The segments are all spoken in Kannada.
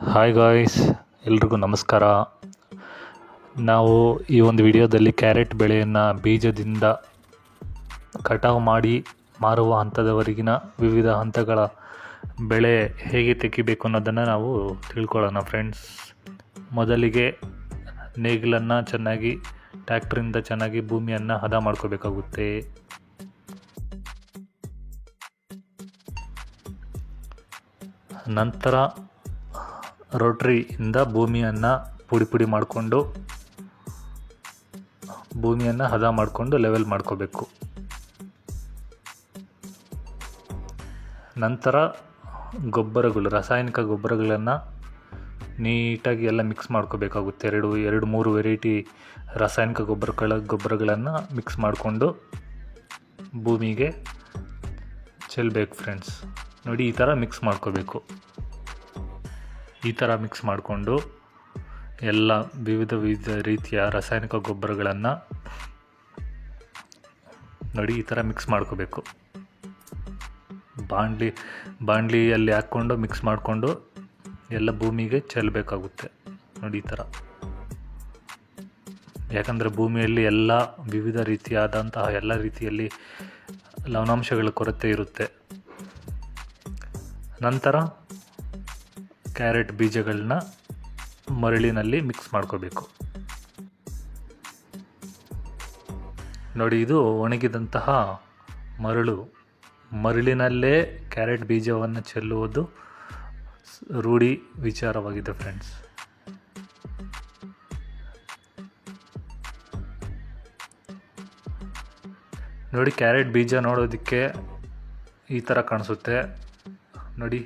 ಹಾಯ್ ಗಾಯ್ಸ್, ಎಲ್ರಿಗೂ ನಮಸ್ಕಾರ. ನಾವು ಈ ಒಂದು ವಿಡಿಯೋದಲ್ಲಿ ಕ್ಯಾರೆಟ್ ಬೆಳೆಯನ್ನು ಬೀಜದಿಂದ ಕಟಾವು ಮಾಡಿ ಮಾರುವ ಹಂತದವರೆಗಿನ ವಿವಿಧ ಹಂತಗಳ ಬೆಳೆ ಹೇಗೆ ತೆಗಿಬೇಕು ಅನ್ನೋದನ್ನು ನಾವು ತಿಳ್ಕೊಳ್ಳೋಣ ಫ್ರೆಂಡ್ಸ್. ಮೊದಲಿಗೆ ನೇಗಿಲನ್ನು ಚೆನ್ನಾಗಿ ಟ್ರ್ಯಾಕ್ಟ್ರಿಂದ ಚೆನ್ನಾಗಿ ಭೂಮಿಯನ್ನು ಹದ ಮಾಡ್ಕೋಬೇಕಾಗುತ್ತೆ. ನಂತರ ರೋಟ್ರಿಯಿಂದ ಭೂಮಿಯನ್ನು ಪುಡಿ ಮಾಡಿಕೊಂಡು ಭೂಮಿಯನ್ನು ಹದ ಮಾಡಿಕೊಂಡು ಲೆವೆಲ್ ಮಾಡ್ಕೋಬೇಕು. ನಂತರ ರಾಸಾಯನಿಕ ಗೊಬ್ಬರಗಳನ್ನು ನೀಟಾಗಿ ಎಲ್ಲ ಮಿಕ್ಸ್ ಮಾಡ್ಕೋಬೇಕಾಗುತ್ತೆ. ಎರಡು ಮೂರು ವೆರೈಟಿ ರಾಸಾಯನಿಕ ಗೊಬ್ಬರಗಳನ್ನು ಮಿಕ್ಸ್ ಮಾಡಿಕೊಂಡು ಭೂಮಿಗೆ ಚೆಲ್ಲಬೇಕು ಫ್ರೆಂಡ್ಸ್. ನೋಡಿ, ಈ ಥರ ಮಿಕ್ಸ್ ಮಾಡ್ಕೋಬೇಕು. ಈ ಥರ ಮಿಕ್ಸ್ ಮಾಡಿಕೊಂಡು ಎಲ್ಲ ವಿವಿಧ ರೀತಿಯ ರಾಸಾಯನಿಕ ಗೊಬ್ಬರಗಳನ್ನು ನೋಡಿ ಈ ಥರ ಮಿಕ್ಸ್ ಮಾಡ್ಕೋಬೇಕು. ಬಾಣಲಿಯಲ್ಲಿ ಹಾಕ್ಕೊಂಡು ಮಿಕ್ಸ್ ಮಾಡಿಕೊಂಡು ಎಲ್ಲ ಭೂಮಿಗೆ ಚೆಲ್ಲಬೇಕಾಗುತ್ತೆ. ನೋಡಿ ಈ ಥರ, ಯಾಕಂದರೆ ಭೂಮಿಯಲ್ಲಿ ಎಲ್ಲ ವಿವಿಧ ರೀತಿಯಾದಂತಹ ಎಲ್ಲ ರೀತಿಯಲ್ಲಿ ಲವಣಾಂಶಗಳ ಕೊರತೆ ಇರುತ್ತೆ. ನಂತರ ಕ್ಯಾರೆಟ್ ಬೀಜಗಳನ್ನ ಮರಳಿನಲ್ಲಿ ಮಿಕ್ಸ್ ಮಾಡ್ಕೋಬೇಕು. ನೋಡಿ, ಇದು ಒಣಗಿದಂತಹ ಮರಳಿನಲ್ಲೇ ಕ್ಯಾರೆಟ್ ಬೀಜವನ್ನು ಚೆಲ್ಲುವುದು ರೂಢಿ ವಿಚಾರವಾಗಿದೆ ಫ್ರೆಂಡ್ಸ್. ನೋಡಿ, ಕ್ಯಾರೆಟ್ ಬೀಜ ನೋಡೋದಕ್ಕೆ ಈ ಥರ ಕಾಣಿಸುತ್ತೆ. ನೋಡಿ,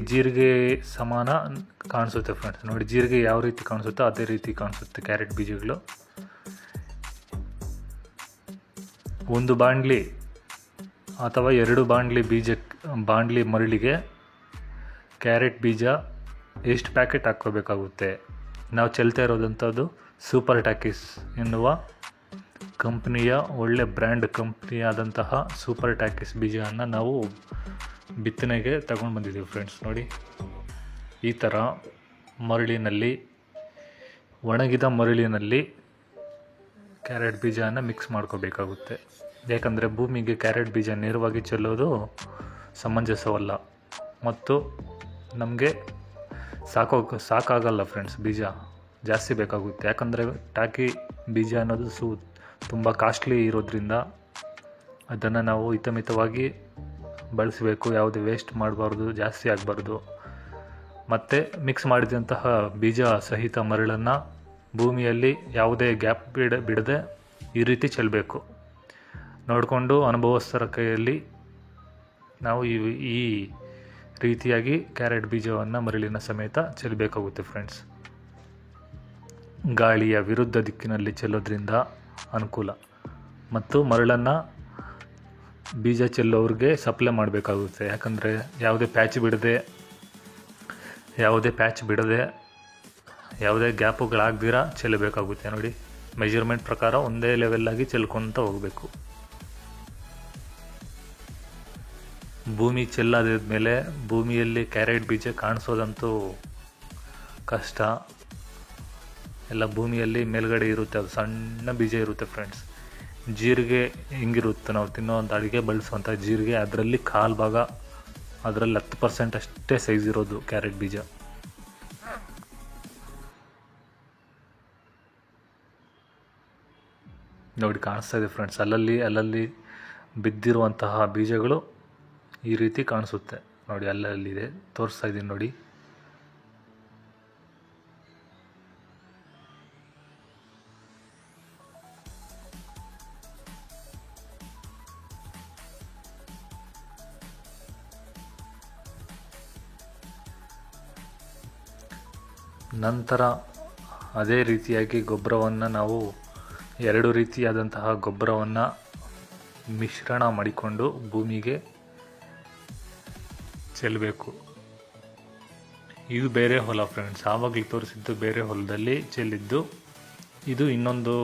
ಜೀರಿಗೆ ಸಮಾನ ಕಾಣಿಸುತ್ತೆ ಫ್ರೆಂಡ್ಸ್. ನೋಡಿ, ಜೀರಿಗೆ ಯಾವ ರೀತಿ ಕಾಣಿಸುತ್ತೋ ಅದೇ ರೀತಿ ಕಾಣಿಸುತ್ತೆ ಕ್ಯಾರೆಟ್ ಬೀಜಗಳು. ಒಂದು ಬಾಣಲಿ ಅಥವಾ 2 ಬಾಣಲಿ ಮರಳಿಗೆ ಕ್ಯಾರೆಟ್ ಬೀಜ ಎಷ್ಟು ಪ್ಯಾಕೆಟ್ ಹಾಕ್ಕೋಬೇಕಾಗುತ್ತೆ. ನಾವು ಚೆಲ್ತಾ ಇರೋದಂಥದ್ದು ಸೂಪರ್ ಟ್ಯಾಕಿಸ್ ಎನ್ನುವ ಕಂಪ್ನಿಯ ಒಳ್ಳೆ ಬ್ರ್ಯಾಂಡ್ ಕಂಪ್ನಿಯಾದಂತಹ ಸೂಪರ್ ಟ್ಯಾಕಿಸ್ ಬೀಜವನ್ನು ನಾವು ಬಿತ್ತನೆಗೆ ತಗೊಂಡು ಬಂದಿದ್ದೀವಿ ಫ್ರೆಂಡ್ಸ್. ನೋಡಿ, ಈ ಥರ ಒಣಗಿದ ಮರಳಿನಲ್ಲಿ ಕ್ಯಾರೆಟ್ ಬೀಜನ ಮಿಕ್ಸ್ ಮಾಡ್ಕೋಬೇಕಾಗುತ್ತೆ. ಯಾಕಂದರೆ ಭೂಮಿಗೆ ಕ್ಯಾರೆಟ್ ಬೀಜ ನೇರವಾಗಿ ಚೆಲ್ಲೋದು ಸಮಂಜಸವಲ್ಲ ಮತ್ತು ನಮಗೆ ಸಾಕಾಗಲ್ಲ ಫ್ರೆಂಡ್ಸ್. ಬೀಜ ಜಾಸ್ತಿ ಬೇಕಾಗುತ್ತೆ. ಯಾಕಂದರೆ ಟಾಕಿ ಬೀಜ ಅನ್ನೋದು ತುಂಬ ಕಾಸ್ಟ್ಲಿ ಇರೋದ್ರಿಂದ ಅದನ್ನು ನಾವು ಹಿತಮಿತವಾಗಿ ಬಳಸಬೇಕು. ಯಾವುದೇ ವೇಸ್ಟ್ ಮಾಡಬಾರ್ದು, ಜಾಸ್ತಿ ಆಗಬಾರ್ದು. ಮತ್ತು ಮಿಕ್ಸ್ ಮಾಡಿದಂತಹ ಬೀಜ ಸಹಿತ ಮರಳನ್ನು ಭೂಮಿಯಲ್ಲಿ ಯಾವುದೇ ಗ್ಯಾಪ್ ಬಿಡದೆ ಈ ರೀತಿ ಚೆಲ್ಲಬೇಕು. ನೋಡಿಕೊಂಡು ಅನುಭವಸ್ಥರ ಕೈಯಲ್ಲಿ ನಾವು ಈ ರೀತಿಯಾಗಿ ಕ್ಯಾರೆಟ್ ಬೀಜವನ್ನು ಮರಳಿನ ಸಮೇತ ಚೆಲ್ಲಬೇಕಾಗುತ್ತೆ ಫ್ರೆಂಡ್ಸ್. ಗಾಳಿಯ ವಿರುದ್ಧ ದಿಕ್ಕಿನಲ್ಲಿ ಚೆಲ್ಲೋದ್ರಿಂದ ಅನುಕೂಲ ಮತ್ತು ಮರಳನ್ನು ಬೀಜ ಚೆಲ್ಲೋರಿಗೆ ಸಪ್ಲೈ ಮಾಡಬೇಕಾಗುತ್ತೆ. ಯಾಕಂದರೆ ಯಾವುದೇ ಪ್ಯಾಚ್ ಬಿಡದೆ ಯಾವುದೇ ಗ್ಯಾಪುಗಳಾಗ್ದಿರ ಚೆಲ್ಲಬೇಕಾಗುತ್ತೆ. ನೋಡಿ, ಮೆಜರ್ಮೆಂಟ್ ಪ್ರಕಾರ ಒಂದೇ ಲೆವೆಲ್ಲಾಗಿ ಚೆಲ್ಕೊತ ಹೋಗಬೇಕು. ಭೂಮಿ ಚೆಲ್ಲಾದ್ಮೇಲೆ ಭೂಮಿಯಲ್ಲಿ ಕ್ಯಾರೆಟ್ ಬೀಜ ಕಾಣಿಸೋದಂತೂ ಕಷ್ಟ. ಎಲ್ಲ ಭೂಮಿಯಲ್ಲಿ ಮೇಲ್ಗಡೆ ಇರುತ್ತೆ, ಅದು ಸಣ್ಣ ಬೀಜ ಇರುತ್ತೆ ಫ್ರೆಂಡ್ಸ್. ಜೀರಿಗೆ ಹೆಂಗಿರುತ್ತೆ, ನಾವು ತಿನ್ನೋವಂಥ ಅಡುಗೆ ಬಳಸುವಂಥ ಜೀರಿಗೆ, ಅದರಲ್ಲಿ ಕಾಲು ಭಾಗ, ಅದರಲ್ಲಿ 10% ಅಷ್ಟೇ ಸೈಜ್ ಇರೋದು ಕ್ಯಾರೆಟ್ ಬೀಜ. ನೋಡಿ, ಕಾಣಿಸ್ತಾ ಇದೆ ಫ್ರೆಂಡ್ಸ್. ಅಲ್ಲಲ್ಲಿ ಬಿದ್ದಿರುವಂತಹ ಬೀಜಗಳು ಈ ರೀತಿ ಕಾಣಿಸುತ್ತೆ. ನೋಡಿ, ಅಲ್ಲಲ್ಲಿದೆ, ತೋರಿಸ್ತಾ ಇದ್ದೀನಿ ನೋಡಿ. ನಂತರ ಅದೇ ರೀತಿಯಾಗಿ ಗೊಬ್ಬರವನ್ನು ನಾವು 2 ರೀತಿಯಾದಂತಹ ಗೊಬ್ಬರವನ್ನು ಮಿಶ್ರಣ ಮಾಡಿಕೊಂಡು ಭೂಮಿಗೆ ಚೆಲ್ಲಬೇಕು. ಇದು ಬೇರೆ ಹೊಲ ಫ್ರೆಂಡ್ಸ್. ಆವಾಗಲೇ ತೋರಿಸಿದ್ದು ಬೇರೆ ಹೊಲದಲ್ಲಿ ಚೆಲ್ಲಿದ್ದು, ಇದು ಇನ್ನೊಂದು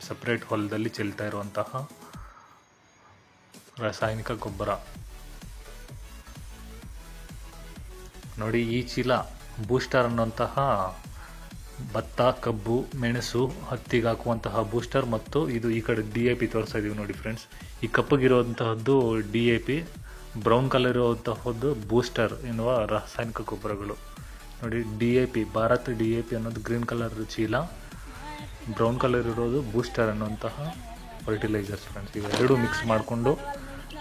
ಸಪ್ರೇಟ್ ಹೊಲದಲ್ಲಿ ಚೆಲ್ತಾ ಇರುವಂತಹ ರಾಸಾಯನಿಕ ಗೊಬ್ಬರ. ನೋಡಿ ಈ ಚೀಲ ಬೂಸ್ಟರ್ ಅನ್ನುವಂತಹ ಭತ್ತ, ಕಬ್ಬು, ಮೆಣಸು, ಹತ್ತಿಗೆ ಹಾಕುವಂತಹ ಬೂಸ್ಟರ್, ಮತ್ತು ಇದು ಈ ಕಡೆ DAP ತೋರಿಸ್ತಾ ಇದೀವಿ ನೋಡಿ ಫ್ರೆಂಡ್ಸ್. ಈ ಕಪ್ಪಗಿರುವಂತಹದ್ದು DAP, ಬ್ರೌನ್ ಕಲರ್ ಇರುವಂತಹದ್ದು ಬೂಸ್ಟರ್ ಎನ್ನುವ ರಾಸಾಯನಿಕ ಗೊಬ್ಬರಗಳು. ನೋಡಿ DAP, ಭಾರತ್ DAP ಅನ್ನೋದು ಗ್ರೀನ್ ಕಲರ್ ಚೀಲ, ಬ್ರೌನ್ ಕಲರ್ ಇರೋದು ಬೂಸ್ಟರ್ ಅನ್ನುವಂತಹ ಫರ್ಟಿಲೈಸರ್ಸ್ ಫ್ರೆಂಡ್ಸ್. ಇವೆರಡು ಮಿಕ್ಸ್ ಮಾಡಿಕೊಂಡು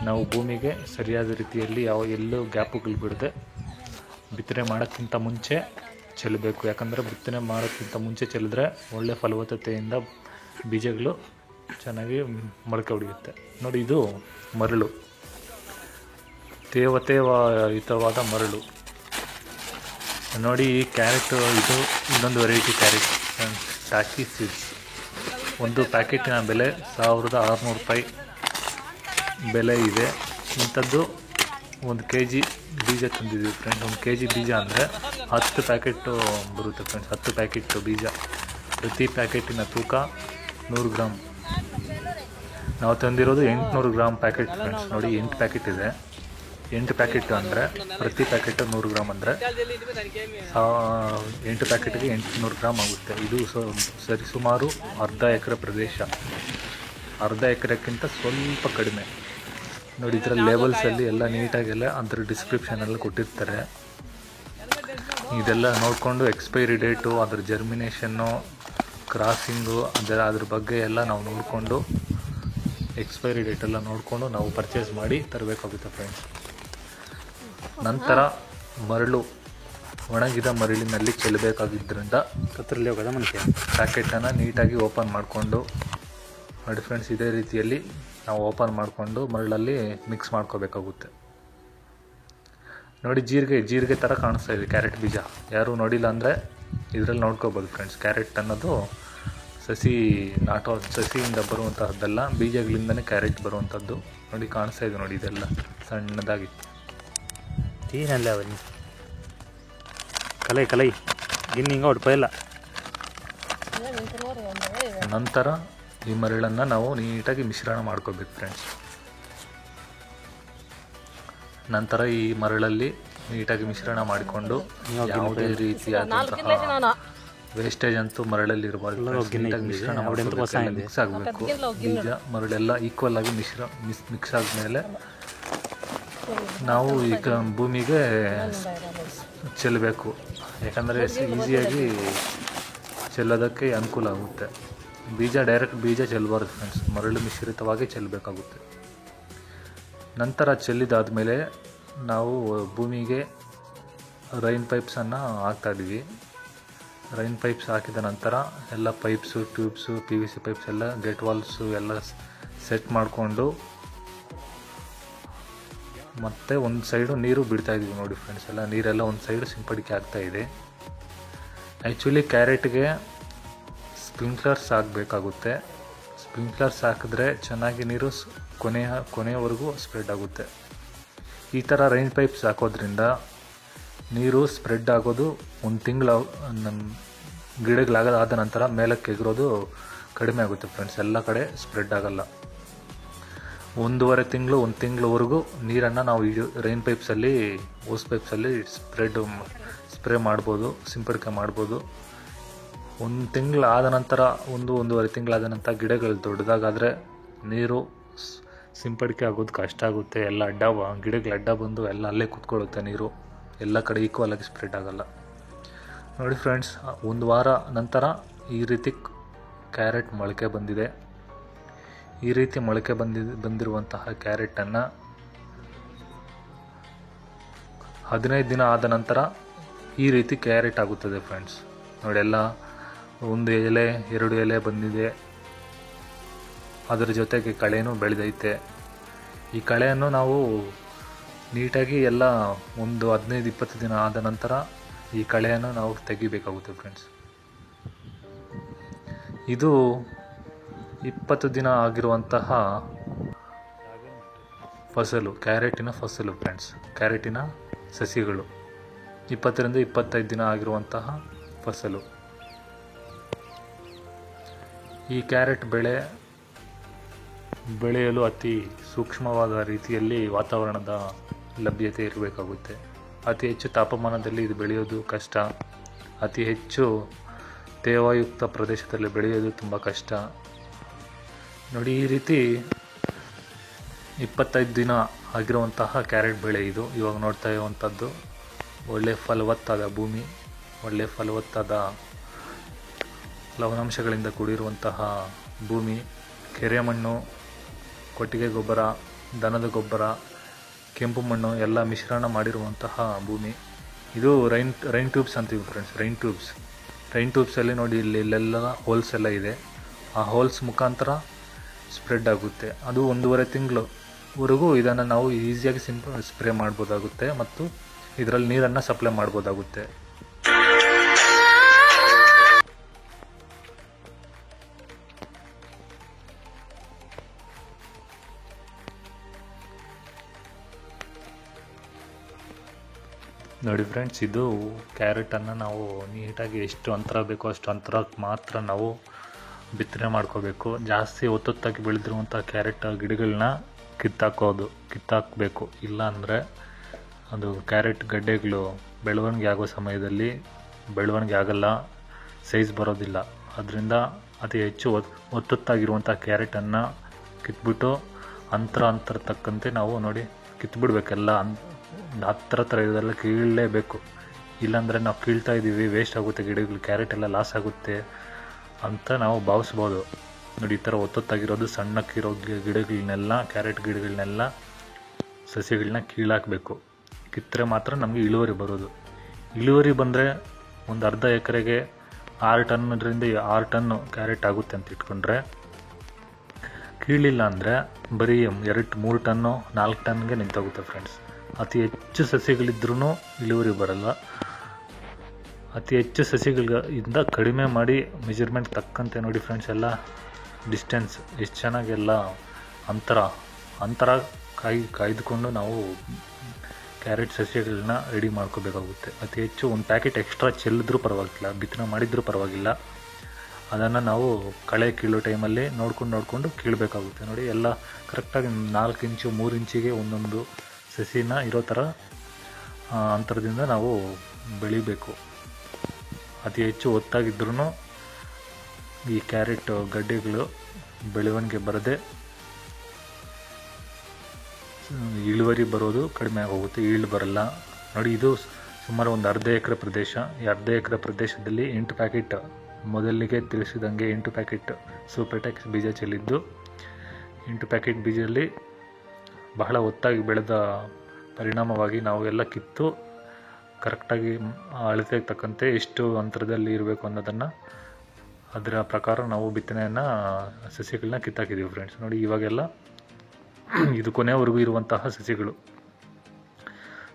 ನಾವು ಭೂಮಿಗೆ ಸರಿಯಾದ ರೀತಿಯಲ್ಲಿ ಎಲ್ಲೂ ಗ್ಯಾಪುಗಳು ಬಿಡದೆ ಬಿತ್ತನೆ ಮಾಡೋಕ್ಕಿಂತ ಮುಂಚೆ ಚೆಲ್ಲಬೇಕು. ಯಾಕಂದರೆ ಬಿತ್ತನೆ ಮಾಡೋಕ್ಕಿಂತ ಮುಂಚೆ ಚೆಲ್ಲಿದ್ರೆ ಒಳ್ಳೆ ಫಲವತ್ತತೆಯಿಂದ ಬೀಜಗಳು ಚೆನ್ನಾಗಿ ಮೊಳಕೆ ಹೊಡೆಯುತ್ತೆ. ನೋಡಿ ಇದು ಮರಳು, ತೇವಯುತವಾದ ಮರಳು. ನೋಡಿ ಈ ಕ್ಯಾರೆಟ್, ಇದು ಇನ್ನೊಂದು ವೆರೈಟಿ ಕ್ಯಾರೆಟ್ ಟಾಕಿ ಸೀಡ್ಸ್. ಒಂದು ಪ್ಯಾಕೆಟಿನ ಬೆಲೆ 1600 ರೂಪಾಯಿ ಬೆಲೆ ಇದೆ. ಇಂಥದ್ದು 1 kg ಬೀಜ ತಂದಿದ್ದೀವಿ ಫ್ರೆಂಡ್ಸ್. 1 kg ಬೀಜ ಅಂದರೆ 10 ಪ್ಯಾಕೆಟು ಬರುತ್ತೆ ಫ್ರೆಂಡ್ಸ್. 10 ಪ್ಯಾಕೆಟ್ ಬೀಜ, ಪ್ರತಿ ಪ್ಯಾಕೆಟಿನ ತೂಕ 100 ಗ್ರಾಮ್. ನಾವು ತಂದಿರೋದು 800 ಗ್ರಾಮ್ ಪ್ಯಾಕೆಟ್ ಫ್ರೆಂಡ್ಸ್. ನೋಡಿ 8 ಪ್ಯಾಕೆಟ್ ಇದೆ. 8 ಪ್ಯಾಕೆಟ್ ಅಂದರೆ ಪ್ರತಿ ಪ್ಯಾಕೆಟ್ 100 ಗ್ರಾಮ್ ಅಂದರೆ 8 ಪ್ಯಾಕೆಟ್ಗೆ 800 ಗ್ರಾಮ್ ಆಗುತ್ತೆ. ಇದು ಸರಿಸುಮಾರು ಅರ್ಧ ಎಕರೆ ಪ್ರದೇಶ, ಅರ್ಧ ಎಕರೆಕ್ಕಿಂತ ಸ್ವಲ್ಪ ಕಡಿಮೆ. ನೋಡಿ ಇದರ ಲೇಬಲ್ಸಲ್ಲಿ ಎಲ್ಲ ನೀಟಾಗೆಲ್ಲ ಅದರ ಡಿಸ್ಕ್ರಿಪ್ಷನೆಲ್ಲ ಕೊಟ್ಟಿರ್ತಾರೆ. ಇದೆಲ್ಲ ನೋಡಿಕೊಂಡು ಎಕ್ಸ್ಪೈರಿ ಡೇಟು, ಅದ್ರ ಜರ್ಮಿನೇಷನ್ನು, ಕ್ರಾಸಿಂಗು, ಅದ್ರ ಬಗ್ಗೆ ಎಲ್ಲ ನಾವು ನೋಡಿಕೊಂಡು ಎಕ್ಸ್ಪೈರಿ ಡೇಟೆಲ್ಲ ನೋಡಿಕೊಂಡು ನಾವು ಪರ್ಚೇಸ್ ಮಾಡಿ ತರಬೇಕಾಗುತ್ತೆ ಫ್ರೆಂಡ್ಸ್. ನಂತರ ಮರಳು, ಒಣಗಿದ ಮರಳಿನಲ್ಲಿ ಚೆಲ್ಲಬೇಕಾಗಿದ್ದರಿಂದ ಕತ್ತರಲ್ಲಿ ಹೋಗೋದ ಮನಕ್ಕೆ ಪ್ಯಾಕೆಟನ್ನು ನೀಟಾಗಿ ಓಪನ್ ಮಾಡಿಕೊಂಡು, ನೋಡಿ ಫ್ರೆಂಡ್ಸ್ ಇದೇ ರೀತಿಯಲ್ಲಿ ನಾವು ಓಪನ್ ಮಾಡಿಕೊಂಡು ಮರಳಲ್ಲಿ ಮಿಕ್ಸ್ ಮಾಡ್ಕೋಬೇಕಾಗುತ್ತೆ. ನೋಡಿ ಜೀರಿಗೆ ಥರ ಕಾಣಿಸ್ತಾ ಇದೆ ಕ್ಯಾರೆಟ್ ಬೀಜ. ಯಾರು ನೋಡಿಲ್ಲ ಅಂದರೆ ಇದರಲ್ಲಿ ನೋಡ್ಕೋಬೋದು ಫ್ರೆಂಡ್ಸ್. ಕ್ಯಾರೆಟ್ ಅನ್ನೋದು ಸಸಿಯಿಂದ ಬರುವಂತಹದ್ದಲ್ಲ, ಬೀಜಗಳಿಂದನೇ ಕ್ಯಾರೆಟ್ ಬರುವಂಥದ್ದು. ನೋಡಿ ಕಾಣಿಸ್ತಾ ಇದೆ, ನೋಡಿ ಇದೆಲ್ಲ ಸಣ್ಣದಾಗಿ. ಏನಲ್ಲ ಅವನಿ ಕಲೈ ಇನ್ನು ಹಿಂಗೆ ಹೊಡ್ಪಯಿಲ್ಲ. ನಂತರ ಈ ಮರಳನ್ನು ನಾವು ನೀಟಾಗಿ ಮಿಶ್ರಣ ಮಾಡ್ಕೋಬೇಕು ಫ್ರೆಂಡ್ಸ್. ನಂತರ ಈ ಮರಳಲ್ಲಿ ನೀಟಾಗಿ ಮಿಶ್ರಣ ಮಾಡಿಕೊಂಡು ಯಾವುದೇ ರೀತಿಯಾದಂತಹ ವೇಸ್ಟೇಜ್ ಅಂತೂ ಮರಳಲ್ಲಿ ಇರಬಾರ್ದು. ನೀಟಾಗಿ ಮಿಶ್ರಣ ಮಾಡ್ಕೋಬೇಕು, ಮಿಕ್ಸ್ ಆಗಬೇಕು. ಬೀಜ ಮರಳೆಲ್ಲ ಈಕ್ವಲ್ ಆಗಿ ಮಿಕ್ಸ್ ಆದಮೇಲೆ ನಾವು ಈಗ ಭೂಮಿಗೆ ಚೆಲ್ಲಬೇಕು. ಯಾಕಂದರೆ ಈಸಿಯಾಗಿ ಚೆಲ್ಲೋದಕ್ಕೆ ಅನುಕೂಲ ಆಗುತ್ತೆ. ಡೈರೆಕ್ಟ್ ಬೀಜ ಚೆಲ್ಲಬಾರ್ದು ಫ್ರೆಂಡ್ಸ್, ಮರಳು ಮಿಶ್ರಿತವಾಗಿ ಚೆಲ್ಲಬೇಕಾಗುತ್ತೆ. ನಂತರ ಚೆಲ್ಲಿದಾದಮೇಲೆ ನಾವು ಭೂಮಿಗೆ ರೈನ್ ಪೈಪ್ಸನ್ನು ಹಾಕ್ತಾಯಿದ್ವಿ. ರೈನ್ ಪೈಪ್ಸ್ ಹಾಕಿದ ನಂತರ ಎಲ್ಲ ಪೈಪ್ಸು, ಟ್ಯೂಬ್ಸು, PVC ಪೈಪ್ಸ್ ಎಲ್ಲ, ಗೇಟ್ ವಾಲ್ಸು ಎಲ್ಲ ಸೆಟ್ ಮಾಡಿಕೊಂಡು ಮತ್ತೆ ಒಂದು ಸೈಡು ನೀರು ಬಿಡ್ತಾಯಿದ್ವಿ. ನೋಡಿ ಫ್ರೆಂಡ್ಸ್, ಎಲ್ಲ ನೀರೆಲ್ಲ ಒಂದು ಸೈಡು ಸಿಂಪಡಿಕೆ ಆಗ್ತಾಯಿದೆ. ಆ್ಯಕ್ಚುಲಿ ಕ್ಯಾರೆಟ್ಗೆ ಸ್ಪ್ರಿಂಕ್ಲರ್ಸ್ ಹಾಕಬೇಕಾಗುತ್ತೆ. ಸ್ಪ್ರಿಂಕ್ಲರ್ಸ್ ಹಾಕಿದ್ರೆ ಚೆನ್ನಾಗಿ ನೀರು ಕೊನೆಯವರೆಗೂ ಸ್ಪ್ರೆಡ್ ಆಗುತ್ತೆ. ಈ ಥರ ರೈನ್ ಪೈಪ್ಸ್ ಹಾಕೋದ್ರಿಂದ ನೀರು ಸ್ಪ್ರೆಡ್ ಆಗೋದು 1 ತಿಂಗಳು ಗಿಡಗಳಾದ ನಂತರ ಮೇಲಕ್ಕೆ ಎಗರೋದು ಕಡಿಮೆ ಆಗುತ್ತೆ ಫ್ರೆಂಡ್ಸ್. ಎಲ್ಲ ಕಡೆ ಸ್ಪ್ರೆಡ್ ಆಗಲ್ಲ. 1 ತಿಂಗಳವರೆಗೂ ನೀರನ್ನು ನಾವು ರೈನ್ ಪೈಪ್ಸಲ್ಲಿ, ಓಸ್ ಪೈಪ್ಸಲ್ಲಿ ಸ್ಪ್ರೇ ಮಾಡ್ಬೋದು, ಸಿಂಪಡಿಕೆ ಮಾಡ್ಬೋದು. 1 ತಿಂಗಳು ಆದ ನಂತರ, 1.5 ತಿಂಗಳಾದ ನಂತರ ಗಿಡಗಳು ದೊಡ್ಡದಾಗಾದರೆ ನೀರು ಸಿಂಪಡಿಕೆ ಆಗೋದು ಕಷ್ಟ ಆಗುತ್ತೆ. ಎಲ್ಲ ಗಿಡಗಳು ಅಡ್ಡ ಬಂದು ಎಲ್ಲ ಅಲ್ಲೇ ಕೂತ್ಕೊಳ್ಳುತ್ತೆ. ನೀರು ಎಲ್ಲ ಕಡೆ ಈಕ್ವಲ್ ಆಗಿ ಸ್ಪ್ರೆಡ್ ಆಗಲ್ಲ. ನೋಡಿ ಫ್ರೆಂಡ್ಸ್, 1 ವಾರ ನಂತರ ಈ ರೀತಿ ಕ್ಯಾರೆಟ್ ಮೊಳಕೆ ಬಂದಿದೆ. ಈ ರೀತಿ ಮೊಳಕೆ ಬಂದಿರುವಂತಹ ಕ್ಯಾರೆಟನ್ನು 15 ದಿನ ಆದ ನಂತರ ಈ ರೀತಿ ಕ್ಯಾರೆಟ್ ಆಗುತ್ತದೆ ಫ್ರೆಂಡ್ಸ್. ನೋಡಿ, ಎಲ್ಲ 1 ಎಲೆ 2 ಎಲೆ ಬಂದಿದೆ. ಅದರ ಜೊತೆಗೆ ಕಳೆನೂ ಬೆಳೆದೈತೆ. ಈ ಕಳೆಯನ್ನು ನಾವು ನೀಟಾಗಿ ಎಲ್ಲ ಒಂದು 15-20 ದಿನ ಆದ ನಂತರ ಈ ಕಳೆಯನ್ನು ನಾವು ತೆಗಿಬೇಕಾಗುತ್ತೆ ಫ್ರೆಂಡ್ಸ್. ಇದು 20 ದಿನ ಆಗಿರುವಂತಹ ಫಸಲು, ಕ್ಯಾರೆಟಿನ ಫಸಲು ಫ್ರೆಂಡ್ಸ್. ಕ್ಯಾರೆಟಿನ ಸಸಿಗಳು 20ರಿಂದ 25 ದಿನ ಆಗಿರುವಂತಹ ಫಸಲು. ಈ ಕ್ಯಾರೆಟ್ ಬೆಳೆಯಲು ಅತಿ ಸೂಕ್ಷ್ಮವಾದ ರೀತಿಯಲ್ಲಿ ವಾತಾವರಣದ ಲಭ್ಯತೆ ಇರಬೇಕಾಗುತ್ತೆ. ಅತಿ ಹೆಚ್ಚು ತಾಪಮಾನದಲ್ಲಿ ಇದು ಬೆಳೆಯೋದು ಕಷ್ಟ. ಅತಿ ಹೆಚ್ಚು ತೇವಾಯುಕ್ತ ಪ್ರದೇಶದಲ್ಲಿ ಬೆಳೆಯೋದು ತುಂಬ ಕಷ್ಟ. ನೋಡಿ, ಈ ರೀತಿ 25 ದಿನ ಆಗಿರುವಂತಹ ಕ್ಯಾರೆಟ್ ಬೆಳೆ ಇದು. ಇವಾಗ ನೋಡ್ತಾ ಇರುವಂಥದ್ದು ಒಳ್ಳೆ ಫಲವತ್ತಾದ ಭೂಮಿ, ಒಳ್ಳೆ ಫಲವತ್ತಾದ ಲವಣಾಂಶಗಳಿಂದ ಕೂಡಿರುವಂತಹ ಭೂಮಿ, ಕೆರೆ ಮಣ್ಣು, ಕೊಟ್ಟಿಗೆ ಗೊಬ್ಬರ, ದನದ ಗೊಬ್ಬರ, ಕೆಂಪು ಮಣ್ಣು ಎಲ್ಲ ಮಿಶ್ರಣ ಮಾಡಿರುವಂತಹ ಭೂಮಿ ಇದು. ರೈನ್ ಟ್ಯೂಬ್ಸ್ ಅಂತೀವಿ ಫ್ರೆಂಡ್ಸ್, ರೈನ್ ಟ್ಯೂಬ್ಸಲ್ಲಿ ನೋಡಿ ಇಲ್ಲೆಲ್ಲ ಹೋಲ್ಸ್ ಎಲ್ಲ ಇದೆ. ಆ ಹೋಲ್ಸ್ ಮುಖಾಂತರ ಸ್ಪ್ರೆಡ್ ಆಗುತ್ತೆ. ಅದು 1.5 ತಿಂಗಳವರೆಗೂ ಇದನ್ನು ನಾವು ಈಸಿಯಾಗಿ ಸ್ಪ್ರೇ ಮಾಡ್ಬೋದಾಗುತ್ತೆ ಮತ್ತು ಇದರಲ್ಲಿ ನೀರನ್ನು ಸಪ್ಲೈ ಮಾಡ್ಬೋದಾಗುತ್ತೆ. ನೋಡಿ ಫ್ರೆಂಡ್ಸ್, ಇದು ಕ್ಯಾರೆಟನ್ನು ನಾವು ನೀಟಾಗಿ ಎಷ್ಟು ಅಂತರ ಬೇಕೋ ಅಷ್ಟು ಅಂತರಕ್ಕೆ ಮಾತ್ರ ನಾವು ಬಿತ್ತನೆ ಮಾಡ್ಕೋಬೇಕು. ಜಾಸ್ತಿ ಒತ್ತೊತ್ತಾಗಿ ಬೆಳೆದಿರುವಂಥ ಕ್ಯಾರೆಟ್ ಗಿಡಗಳನ್ನ ಕಿತ್ತಾಕಬೇಕು. ಇಲ್ಲ ಅಂದರೆ ಅದು ಕ್ಯಾರೆಟ್ ಗಡ್ಡೆಗಳು ಬೆಳವಣಿಗೆ ಆಗೋ ಸಮಯದಲ್ಲಿ ಬೆಳವಣಿಗೆ ಆಗಲ್ಲ, ಸೈಜ್ ಬರೋದಿಲ್ಲ. ಅದರಿಂದ ಅತಿ ಹೆಚ್ಚು ಒತ್ತೊತ್ತಾಗಿರುವಂಥ ಕ್ಯಾರೆಟನ್ನು ಕಿತ್ಬಿಟ್ಟು ಅಂತರ ತಕ್ಕಂತೆ ನಾವು ನೋಡಿ ಕಿತ್ಬಿಡ್ಬೇಕೆಲ್ಲ. ಹತ್ರ ಇದೆಲ್ಲ ಕೀಳಲೇಬೇಕು. ಇಲ್ಲಾಂದರೆ ನಾವು ಕೀಳ್ತಾ ಇದ್ದೀವಿ, ವೇಸ್ಟ್ ಆಗುತ್ತೆ, ಗಿಡಗಳು ಕ್ಯಾರೆಟ್ ಎಲ್ಲ ಲಾಸ್ ಆಗುತ್ತೆ ಅಂತ ನಾವು ಭಾವಿಸ್ಬೋದು. ನೋಡಿ, ಈ ಥರ ಒತ್ತೊತ್ತಾಗಿರೋದು ಸಣ್ಣಕ್ಕಿರೋ ಗಿಡಗಳನ್ನೆಲ್ಲ, ಕ್ಯಾರೆಟ್ ಗಿಡಗಳನ್ನೆಲ್ಲ, ಸಸ್ಯಗಳನ್ನ ಕೀಳಾಕಬೇಕು. ಕಿತ್ತರೆ ಮಾತ್ರ ನಮಗೆ ಇಳುವರಿ ಬರೋದು. ಇಳುವರಿ ಬಂದರೆ ಒಂದು ಅರ್ಧ ಎಕರೆಗೆ 6 ಟನ್ನಿಂದ 6 ಟನ್ನು ಕ್ಯಾರೆಟ್ ಆಗುತ್ತೆ ಅಂತ ಇಟ್ಕೊಂಡ್ರೆ, ಕೀಳಿಲ್ಲ ಅಂದರೆ ಬರೀ 2-3 ಟನ್ನು 4 ಟನ್ಗೆ ನಿಂತೋಗುತ್ತೆ ಫ್ರೆಂಡ್ಸ್. ಅತಿ ಹೆಚ್ಚು ಸಸ್ಯಗಳಿದ್ರೂ ಇಳುವರಿ ಬರಲ್ಲ. ಅತಿ ಹೆಚ್ಚು ಸಸ್ಯಗಳಿಂದ ಕಡಿಮೆ ಮಾಡಿ ಮೆಜರ್ಮೆಂಟ್ ತಕ್ಕಂತೆ ನೋಡಿ ಫ್ರೆಂಡ್ಸ್, ಎಲ್ಲ ಡಿಸ್ಟೆನ್ಸ್ ಎಷ್ಟು ಚೆನ್ನಾಗೆಲ್ಲ ಅಂತರ ಕಾಯ್ದುಕೊಂಡು ನಾವು ಕ್ಯಾರೆಟ್ ಸಸ್ಯಗಳನ್ನ ರೆಡಿ ಮಾಡ್ಕೋಬೇಕಾಗುತ್ತೆ. ಅತಿ ಹೆಚ್ಚು ಒಂದು ಪ್ಯಾಕೆಟ್ ಎಕ್ಸ್ಟ್ರಾ ಚೆಲ್ಲಿದ್ರೂ ಪರವಾಗಿಲ್ಲ, ಬಿತ್ತನೆ ಮಾಡಿದ್ರೂ ಪರವಾಗಿಲ್ಲ. ಅದನ್ನು ನಾವು ಕಳೆ ಕೀಳೋ ಟೈಮಲ್ಲಿ ನೋಡ್ಕೊಂಡು ಕೀಳಬೇಕಾಗುತ್ತೆ. ನೋಡಿ, ಎಲ್ಲ ಕರೆಕ್ಟಾಗಿ 4 ಇಂಚು 3 ಇಂಚಿಗೆ ಒಂದೊಂದು ಸಸಿನ ಇರೋ ಥರ ಅಂತರದಿಂದ ನಾವು ಬೆಳಿಬೇಕು. ಅತಿ ಹೆಚ್ಚು ಒತ್ತಾಗಿದ್ರೂ ಈ ಕ್ಯಾರೆಟ್ ಗಡ್ಡೆಗಳು ಬೆಳವಣಿಗೆ ಬರದೆ ಇಳುವರಿ ಬರೋದು ಕಡಿಮೆ ಆಗೋಗುತ್ತೆ, ಈಲ್ಡ್ ಬರಲ್ಲ. ನೋಡಿ, ಇದು ಸುಮಾರು ಒಂದು ಅರ್ಧ ಎಕರೆ ಪ್ರದೇಶ. ಈ ಅರ್ಧ ಎಕರೆ ಪ್ರದೇಶದಲ್ಲಿ 8 ಪ್ಯಾಕೆಟ್, ಮೊದಲಿಗೆ ತಿಳಿಸಿದಂಗೆ 8 ಪ್ಯಾಕೆಟ್ ಸೂಪರ್ಟೆಕ್ಸ್ ಬೀಜ ಚೆಲ್ಲಿದ್ದು. 8 ಪ್ಯಾಕೆಟ್ ಬೀಜದಲ್ಲಿ ಬಹಳ ಒತ್ತಾಗಿ ಬೆಳೆದ ಪರಿಣಾಮವಾಗಿ ನಾವು ಎಲ್ಲ ಕಿತ್ತು ಕರೆಕ್ಟಾಗಿ ಅಳತೆಗೆ ತಕ್ಕಂತೆ ಎಷ್ಟು ಅಂತರದಲ್ಲಿ ಇರಬೇಕು ಅನ್ನೋದನ್ನು ಅದರ ಪ್ರಕಾರ ನಾವು ಬಿತ್ತನೆಯನ್ನು ಸಸ್ಯಗಳನ್ನ ಕಿತ್ತಾಕಿದ್ದೀವಿ ಫ್ರೆಂಡ್ಸ್. ನೋಡಿ, ಇವಾಗೆಲ್ಲ ಇದು ಕೊನೆಯವರೆಗೂ ಇರುವಂತಹ ಸಸ್ಯಗಳು.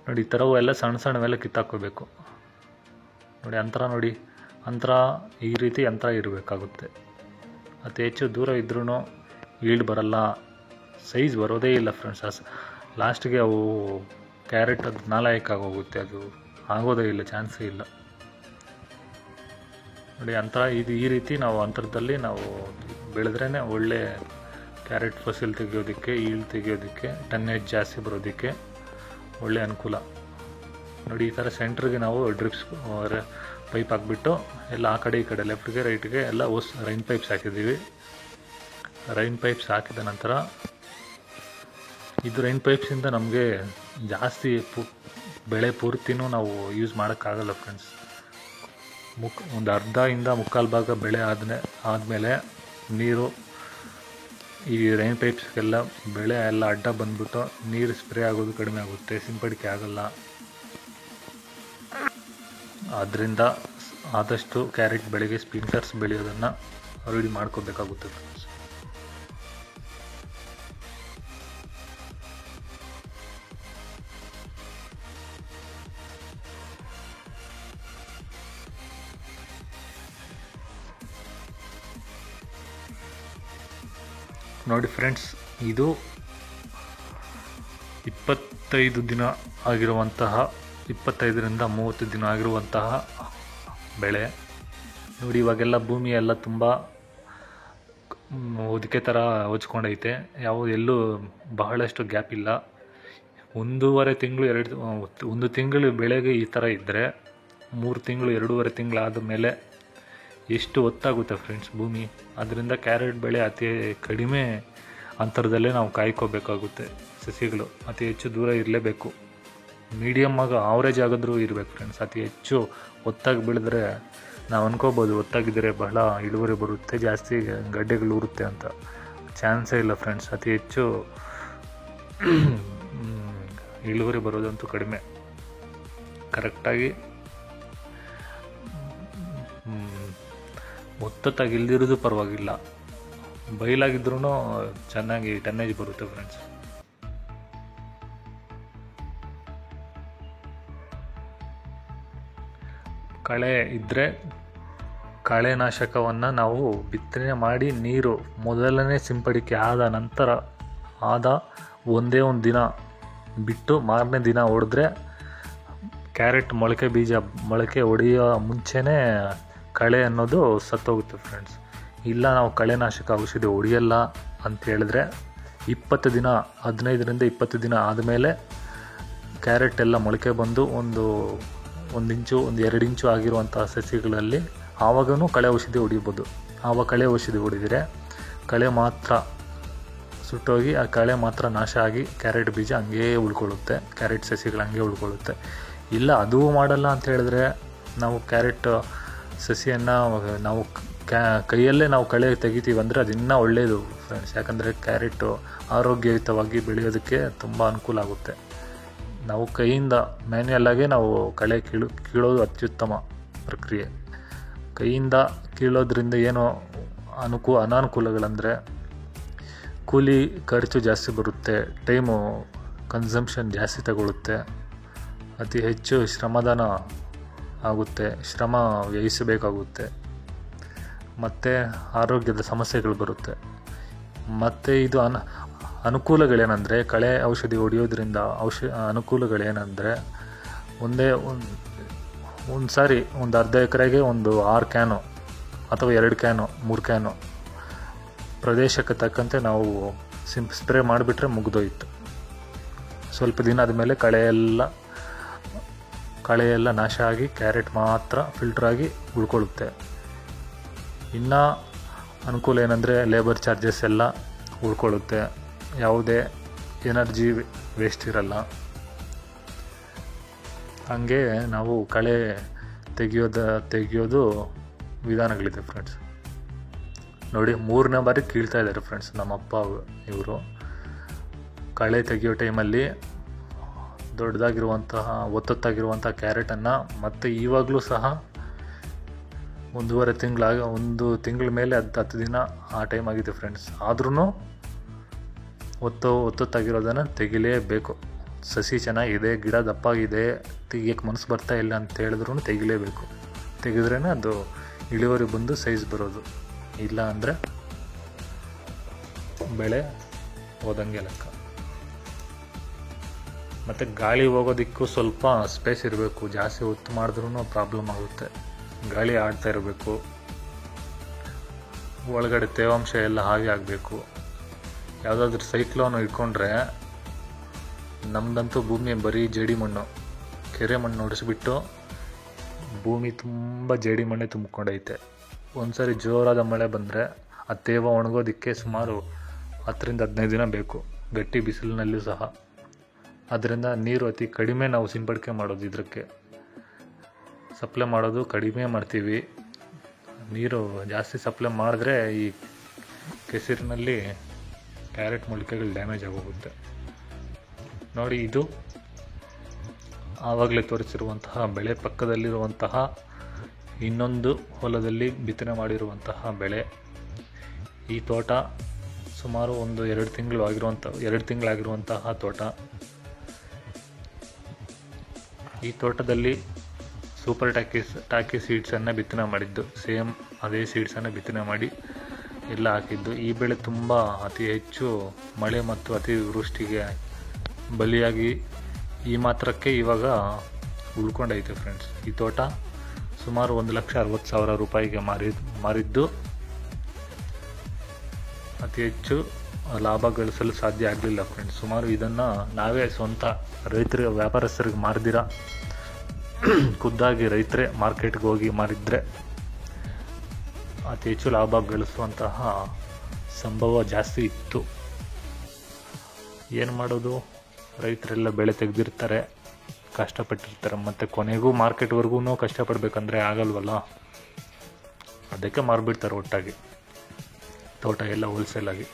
ನೋಡಿ, ಈ ಥರವು ಎಲ್ಲ ಸಣ್ಣವೆಲ್ಲ ಕಿತ್ತಾಕೋಬೇಕು. ನೋಡಿ, ಅಂತರ ಈ ರೀತಿ ಅಂತರ ಇರಬೇಕಾಗುತ್ತೆ. ಅತಿ ಹೆಚ್ಚು ದೂರ ಇದ್ರೂ ಈಲ್ಡ್ ಬರಲ್ಲ, ಸೈಜ್ ಬರೋದೇ ಇಲ್ಲ ಫ್ರೆಂಡ್ಸ್. ಲಾಸ್ಟ್ಗೆ ಅವು ಕ್ಯಾರೆಟ್ ಅದು ನಾಲಾಯಕ್ಕಾಗೋಗುತ್ತೆ, ಅದು ಆಗೋದೇ ಇಲ್ಲ, ಚಾನ್ಸೇ ಇಲ್ಲ. ನೋಡಿ, ಈ ರೀತಿ ನಾವು ಅಂತರದಲ್ಲಿ ನಾವು ಬೆಳೆದ್ರೇ ಒಳ್ಳೆ ಕ್ಯಾರೆಟ್ ಫಸಲ್ ತೆಗೆಯೋದಕ್ಕೆ, ಈಲ್ಡ್ ತೆಗೆಯೋದಕ್ಕೆ, ಟನ್ನೇಜ್ ಜಾಸ್ತಿ ಬರೋದಕ್ಕೆ ಒಳ್ಳೆ ಅನುಕೂಲ. ನೋಡಿ, ಈ ಥರ ಸೆಂಟ್ರಿಗೆ ನಾವು ಡ್ರಿಪ್ಸ್ ಪೈಪ್ ಹಾಕ್ಬಿಟ್ಟು ಎಲ್ಲ ಆ ಕಡೆ ಈ ಕಡೆ ಲೆಫ್ಟ್ಗೆ ರೈಟ್ಗೆ ಎಲ್ಲ ರೈನ್ ಪೈಪ್ಸ್ ಹಾಕಿದ್ದೀವಿ. ರೈನ್ ಪೈಪ್ಸ್ ಹಾಕಿದ ನಂತರ ಇದು ರೈನ್ ಪೈಪ್ಸಿಂದ ನಮಗೆ ಜಾಸ್ತಿ ಬೆಳೆ ಪೂರ್ತಿನೂ ನಾವು ಯೂಸ್ ಮಾಡೋಕ್ಕಾಗಲ್ಲ ಫ್ರೆಂಡ್ಸ್. ಒಂದು ಅರ್ಧದಿಂದ 3/4 ಭಾಗ ಬೆಳೆ ಆದಮೇಲೆ ನೀರು ಈ ರೈನ್ ಪೈಪ್ಸ್ಗೆಲ್ಲ ಬೆಳೆ ಎಲ್ಲ ಅಡ್ಡ ಬಂದ್ಬಿಟ್ಟು ನೀರು ಸ್ಪ್ರೇ ಆಗೋದು ಕಡಿಮೆ ಆಗುತ್ತೆ, ಸಿಂಪಡಿಕೆ ಆಗಲ್ಲ. ಆದ್ದರಿಂದ ಆದಷ್ಟು ಕ್ಯಾರೆಟ್ ಬೆಳೆಗೆ ಸ್ಪ್ರಿಂಕ್ಲರ್ಸ್ ಬೆಳೆಯೋದನ್ನು ರೆಡಿ ಮಾಡ್ಕೋಬೇಕಾಗುತ್ತೆ ಫ್ರೆಂಡ್ಸ್. ನೋಡಿ ಫ್ರೆಂಡ್ಸ್, ಇದು 25 ದಿನ ಆಗಿರುವಂತಹ 25ರಿಂದ 30 ದಿನ ಆಗಿರುವಂತಹ ಬೆಳೆ. ನೋಡಿ, ಇವಾಗೆಲ್ಲ ಭೂಮಿ ಎಲ್ಲ ತುಂಬ ಹೊದಿಕೆ ಥರ ಹೊಚ್ಕೊಂಡೈತೆ, ಎಲ್ಲೂ ಬಹಳಷ್ಟು ಗ್ಯಾಪ್ ಇಲ್ಲ. 1.5 ತಿಂಗಳು 1 ತಿಂಗಳು ಬೆಳೆಗೆ ಈ ಥರ ಇದ್ದರೆ 3 ತಿಂಗಳು 2.5 ತಿಂಗಳಾದ ಮೇಲೆ ಎಷ್ಟು ಹೊತ್ತಾಗುತ್ತೆ ಫ್ರೆಂಡ್ಸ್ ಭೂಮಿ. ಅದರಿಂದ ಕ್ಯಾರೆಟ್ ಬೆಳೆ ಅತಿ ಕಡಿಮೆ ಅಂತರದಲ್ಲೇ ನಾವು ಕಾಯ್ಕೋಬೇಕಾಗುತ್ತೆ. ಸಸಿಗಳು ಅತಿ ಹೆಚ್ಚು ದೂರ ಇರಲೇಬೇಕು. ಮೀಡಿಯಮ್ ಆಗಿ ಆವ್ರೇಜ್ ಆಗಿದ್ರೂ ಇರಬೇಕು ಫ್ರೆಂಡ್ಸ್. ಅತಿ ಹೆಚ್ಚು ಹೊತ್ತಾಗಿ ಬೆಳೆದ್ರೆ ನಾವು ಅನ್ಕೋಬೋದು ಹೊತ್ತಾಗಿದ್ದರೆ ಬಹಳ ಇಳುವರಿ ಬರುತ್ತೆ, ಜಾಸ್ತಿ ಗಡ್ಡೆಗಳು ಉರುತ್ತೆ ಅಂತ. ಚಾನ್ಸೇ ಇಲ್ಲ ಫ್ರೆಂಡ್ಸ್. ಅತಿ ಹೆಚ್ಚು ಇಳುವರಿ ಬರೋದಂತೂ ಕಡಿಮೆ. ಕರೆಕ್ಟಾಗಿ ಒತ್ತೊತ್ತಾಗಿ ಇಲ್ದಿರೋದು ಪರವಾಗಿಲ್ಲ, ಬಯಲಾಗಿದ್ರೂ ಚೆನ್ನಾಗಿ ಟನ್ನೇಜ್ ಬರುತ್ತೆ ಫ್ರೆಂಡ್ಸ್. ಕಳೆ ಇದ್ದರೆ ಕಳೆನಾಶಕವನ್ನು ನಾವು ಬಿತ್ತನೆ ಮಾಡಿ ನೀರು ಮೊದಲನೇ ಸಿಂಪಡಿಕೆ ಆದ ನಂತರ ಒಂದೇ ಒಂದು ದಿನ ಬಿಟ್ಟು ಮಾರನೇ ದಿನ ಹೊಡೆದ್ರೆ ಕ್ಯಾರೆಟ್ ಮೊಳಕೆ ಹೊಡೆಯೋ ಮುಂಚೆನೇ ಕಳೆ ಅನ್ನೋದು ಸತ್ತೋಗುತ್ತೆ ಫ್ರೆಂಡ್ಸ್. ಇಲ್ಲ ನಾವು ಕಳೆನಾಶಕ ಔಷಧಿ ಹೊಡೆಯಲ್ಲ ಅಂತ ಹೇಳಿದ್ರೆ 15ರಿಂದ 20 ದಿನ ಆದಮೇಲೆ ಕ್ಯಾರೆಟ್ ಎಲ್ಲ ಮೊಳಕೆ ಬಂದು ಒಂದು ಇಂಚು 2 ಇಂಚು ಆಗಿರುವಂಥ ಸಸಿಗಳಲ್ಲಿ ಆವಾಗೂ ಕಳೆ ಔಷಧಿ ಹೊಡಿಬೋದು. ಆವಾಗ ಕಳೆ ಔಷಧಿ ಹೊಡೆದರೆ ಕಳೆ ಮಾತ್ರ ಸುಟ್ಟೋಗಿ ಆ ಕಳೆ ಮಾತ್ರ ನಾಶ ಆಗಿ ಕ್ಯಾರೆಟ್ ಬೀಜ ಹಂಗೇ ಉಳ್ಕೊಳ್ಳುತ್ತೆ, ಕ್ಯಾರೆಟ್ ಸಸಿಗಳು ಹಂಗೆ ಉಳ್ಕೊಳ್ಳುತ್ತೆ. ಇಲ್ಲ ಅದೂ ಮಾಡಲ್ಲ ಅಂತ ಹೇಳಿದ್ರೆ ನಾವು ಕ್ಯಾರೆಟ್ ಸಸಿಯನ್ನು ನಾವು ಕೈಯಲ್ಲೇ ನಾವು ಕಳೆ ತೆಗಿತೀವಿ ಅಂದರೆ ಅದು ಇನ್ನೂ ಒಳ್ಳೆಯದು ಫ್ರೆಂಡ್ಸ್. ಯಾಕಂದರೆ ಕ್ಯಾರೆಟು ಆರೋಗ್ಯಯುತವಾಗಿ ಬೆಳೆಯೋದಕ್ಕೆ ತುಂಬ ಅನುಕೂಲ ಆಗುತ್ತೆ. ನಾವು ಕೈಯಿಂದ ಮ್ಯಾನ್ಯಲ್ಲಾಗೆ ನಾವು ಕಳೆ ಕೀಳೋದು ಅತ್ಯುತ್ತಮ ಪ್ರಕ್ರಿಯೆ. ಕೈಯಿಂದ ಕೀಳೋದ್ರಿಂದ ಏನೋ ಅನಾನುಕೂಲಗಳಂದರೆ ಕೂಲಿ ಖರ್ಚು ಜಾಸ್ತಿ ಬರುತ್ತೆ, ಟೈಮು ಕನ್ಸಂಪ್ಷನ್ ಜಾಸ್ತಿ ತಗೊಳುತ್ತೆ, ಅತಿ ಹೆಚ್ಚು ಶ್ರಮದಾನ ಆಗುತ್ತೆ, ಶ್ರಮ ವ್ಯಯಿಸಬೇಕಾಗುತ್ತೆ, ಮತ್ತು ಆರೋಗ್ಯದ ಸಮಸ್ಯೆಗಳು ಬರುತ್ತೆ. ಮತ್ತು ಇದು ಅನುಕೂಲಗಳೇನೆಂದರೆ ಕಳೆ ಔಷಧಿ ಹೊಡೆಯೋದ್ರಿಂದ ಅನುಕೂಲಗಳೇನೆಂದರೆ ಒಂದು ಸಾರಿ ಒಂದು ಅರ್ಧ ಎಕರೆಗೆ 6 ಕ್ಯಾನು ಅಥವಾ 2 ಕ್ಯಾನು 3 ಕ್ಯಾನು ಪ್ರದೇಶಕ್ಕೆ ತಕ್ಕಂತೆ ನಾವು ಸ್ಪ್ರೇ ಮಾಡಿಬಿಟ್ರೆ ಮುಗಿದೋಯ್ತು. ಸ್ವಲ್ಪ ದಿನ ಆದಮೇಲೆ ಕಳೆಯೆಲ್ಲ ನಾಶ ಆಗಿ ಕ್ಯಾರೆಟ್ ಮಾತ್ರ ಫಿಲ್ಟ್ರಾಗಿ ಉಳ್ಕೊಳ್ಳುತ್ತೆ. ಇನ್ನು ಅನುಕೂಲ ಏನಂದರೆ ಲೇಬರ್ ಚಾರ್ಜಸ್ ಎಲ್ಲ ಉಳ್ಕೊಳ್ಳುತ್ತೆ, ಯಾವುದೇ ಎನರ್ಜಿ ವೇಸ್ಟ್ ಇರಲ್ಲ. ಹಾಗೆ ನಾವು ಕಳೆ ತೆಗೆಯೋದು ವಿಧಾನಗಳಿದೆ ಫ್ರೆಂಡ್ಸ್. ನೋಡಿ 3ನೇ ಬಾರಿ ಕೀಳ್ತಾ ಇದ್ದಾರೆ ಫ್ರೆಂಡ್ಸ್ ನಮ್ಮಪ್ಪ ಇವರು. ಕಳೆ ತೆಗೆಯೋ ಟೈಮಲ್ಲಿ ದೊಡ್ಡದಾಗಿರುವಂತಹ ಒತ್ತೊತ್ತಾಗಿರುವಂಥ ಕ್ಯಾರೆಟನ್ನು ಮತ್ತೆ ಇವಾಗಲೂ ಸಹ 1 ತಿಂಗಳ ಮೇಲೆ 10 ದಿನ ಆ ಟೈಮ್ ಆಗಿದೆ ಫ್ರೆಂಡ್ಸ್. ಆದ್ರೂ ಒತ್ತೊತ್ತಾಗಿರೋದನ್ನು ತೆಗಿಲೇಬೇಕು. ಸಸಿ ಚೆನ್ನಾಗಿದೆ, ಗಿಡ ದಪ್ಪಾಗಿದೆ, ತೆಗಿಯೋಕ್ಕೆ ಮನಸ್ಸು ಬರ್ತಾ ಇಲ್ಲ ಅಂತ ಹೇಳಿದ್ರೂ ತೆಗಿಲೇಬೇಕು. ತೆಗೆದ್ರೇ ಅದು ಇಳುವರಿ ಬಂದು ಸೈಜ್ ಬರೋದು. ಇಲ್ಲ ಅಂದರೆ ಬೆಳೆ ಹೋದಂಗೆ ಲೆಕ್ಕ. ಮತ್ತು ಗಾಳಿ ಹೋಗೋದಕ್ಕೂ ಸ್ವಲ್ಪ ಸ್ಪೇಸ್ ಇರಬೇಕು. ಜಾಸ್ತಿ ಒತ್ತು ಮಾಡಿದ್ರೂ ಪ್ರಾಬ್ಲಮ್ ಆಗುತ್ತೆ. ಗಾಳಿ ಆಡ್ತಾ ಇರಬೇಕು, ಒಳಗಡೆ ತೇವಾಂಶ ಎಲ್ಲ ಹಾಗೆ ಆಗಬೇಕು. ಯಾವುದಾದ್ರೂ ಸೈಕ್ಲೋನ್ ಇಟ್ಕೊಂಡ್ರೆ ನಮ್ಮದಂತೂ ಭೂಮಿ ಬರೀ ಜೇಡಿ ಮಣ್ಣು, ಕೆರೆ ಮಣ್ಣು ಹೊಡಿಸ್ಬಿಟ್ಟು ಭೂಮಿ ತುಂಬ ಜೇಡಿ ಮಣ್ಣೆ ತುಂಬಿಕೊಂಡೈತೆ. ಒಂದು ಸಾರಿ ಜೋರಾದ ಮಳೆ ಬಂದರೆ ಆ ತೇವ ಒಣಗೋದಕ್ಕೆ ಸುಮಾರು 10ರಿಂದ 15 ದಿನ ಬೇಕು, ಗಟ್ಟಿ ಬಿಸಿಲಿನಲ್ಲೂ ಸಹ. ಅದರಿಂದ ನೀರು ಅತಿ ಕಡಿಮೆ ನಾವು ಸಿಂಪಡಿಕೆ ಮಾಡೋದು, ಇದಕ್ಕೆ ಸಪ್ಲೈ ಮಾಡೋದು ಕಡಿಮೆ ಮಾಡ್ತೀವಿ. ನೀರು ಜಾಸ್ತಿ ಸಪ್ಲೈ ಮಾಡಿದ್ರೆ ಈ ಕೆಸರಿನಲ್ಲಿ ಕ್ಯಾರೆಟ್ ಮೊಳಕೆಗಳು ಡ್ಯಾಮೇಜ್ ಆಗೋಗುತ್ತೆ. ನೋಡಿ, ಇದು ಆವಾಗಲೇ ತೋರಿಸಿರುವಂತಹ ಬೆಳೆ ಪಕ್ಕದಲ್ಲಿರುವಂತಹ ಇನ್ನೊಂದು ಹೊಲದಲ್ಲಿ ಬಿತ್ತನೆ ಮಾಡಿರುವಂತಹ ಬೆಳೆ. ಈ ತೋಟ ಸುಮಾರು 2 ತಿಂಗಳಾಗಿರುವಂತಹ ತೋಟ. ಈ ತೋಟದಲ್ಲಿ ಸೂಪರ್ ಟಾಕಿ ಸೀಡ್ಸನ್ನು ಬಿತ್ತನೆ ಮಾಡಿದ್ದು, ಸೇಮ್ ಅದೇ ಸೀಡ್ಸನ್ನು ಬಿತ್ತನೆ ಮಾಡಿ ಎಲ್ಲ ಹಾಕಿದ್ದು. ಈ ಬೆಳೆ ತುಂಬ ಅತಿ ಹೆಚ್ಚು ಮಳೆ ಮತ್ತು ಅತಿವೃಷ್ಟಿಗೆ ಬಲಿಯಾಗಿ ಈ ಮಾತ್ರಕ್ಕೆ ಇವಾಗ ಉಳ್ಕೊಂಡೈತೆ ಫ್ರೆಂಡ್ಸ್. ಈ ತೋಟ ಸುಮಾರು 1,60,000 ರೂಪಾಯಿಗೆ ಮಾರಿದ್ದು. ಅತಿ ಹೆಚ್ಚು ಲಾಭ ಗಳಿಸಲು ಸಾಧ್ಯ ಆಗಲಿಲ್ಲ ಫ್ರೆಂಡ್ಸ್. ಸುಮಾರು ಇದನ್ನು ನಾವೇ ಸ್ವಂತ ರೈತರು ವ್ಯಾಪಾರಸ್ಥರಿಗೆ ಮಾರ್ದಿರ ಖುದ್ದಾಗಿ ರೈತರೇ ಮಾರ್ಕೆಟ್ಗೆ ಹೋಗಿ ಮಾರಿದರೆ ಅತಿ ಹೆಚ್ಚು ಲಾಭ ಗಳಿಸುವಂತಹ ಸಂಭವ ಜಾಸ್ತಿ ಇತ್ತು. ಏನು ಮಾಡೋದು, ರೈತರೆಲ್ಲ ಬೆಳೆ ತೆಗೆದಿರ್ತಾರೆ, ಕಷ್ಟಪಟ್ಟಿರ್ತಾರೆ, ಮತ್ತು ಕೊನೆಗೂ ಮಾರ್ಕೆಟ್ವರೆಗೂ ಕಷ್ಟಪಡಬೇಕಂದ್ರೆ ಆಗಲ್ವಲ್ಲ. ಅದಕ್ಕೆ ಮಾರಿಬಿಡ್ತಾರೆ ಒಟ್ಟಾಗಿ ತೋಟ ಎಲ್ಲ ಹೋಲ್ಸೇಲಾಗಿ.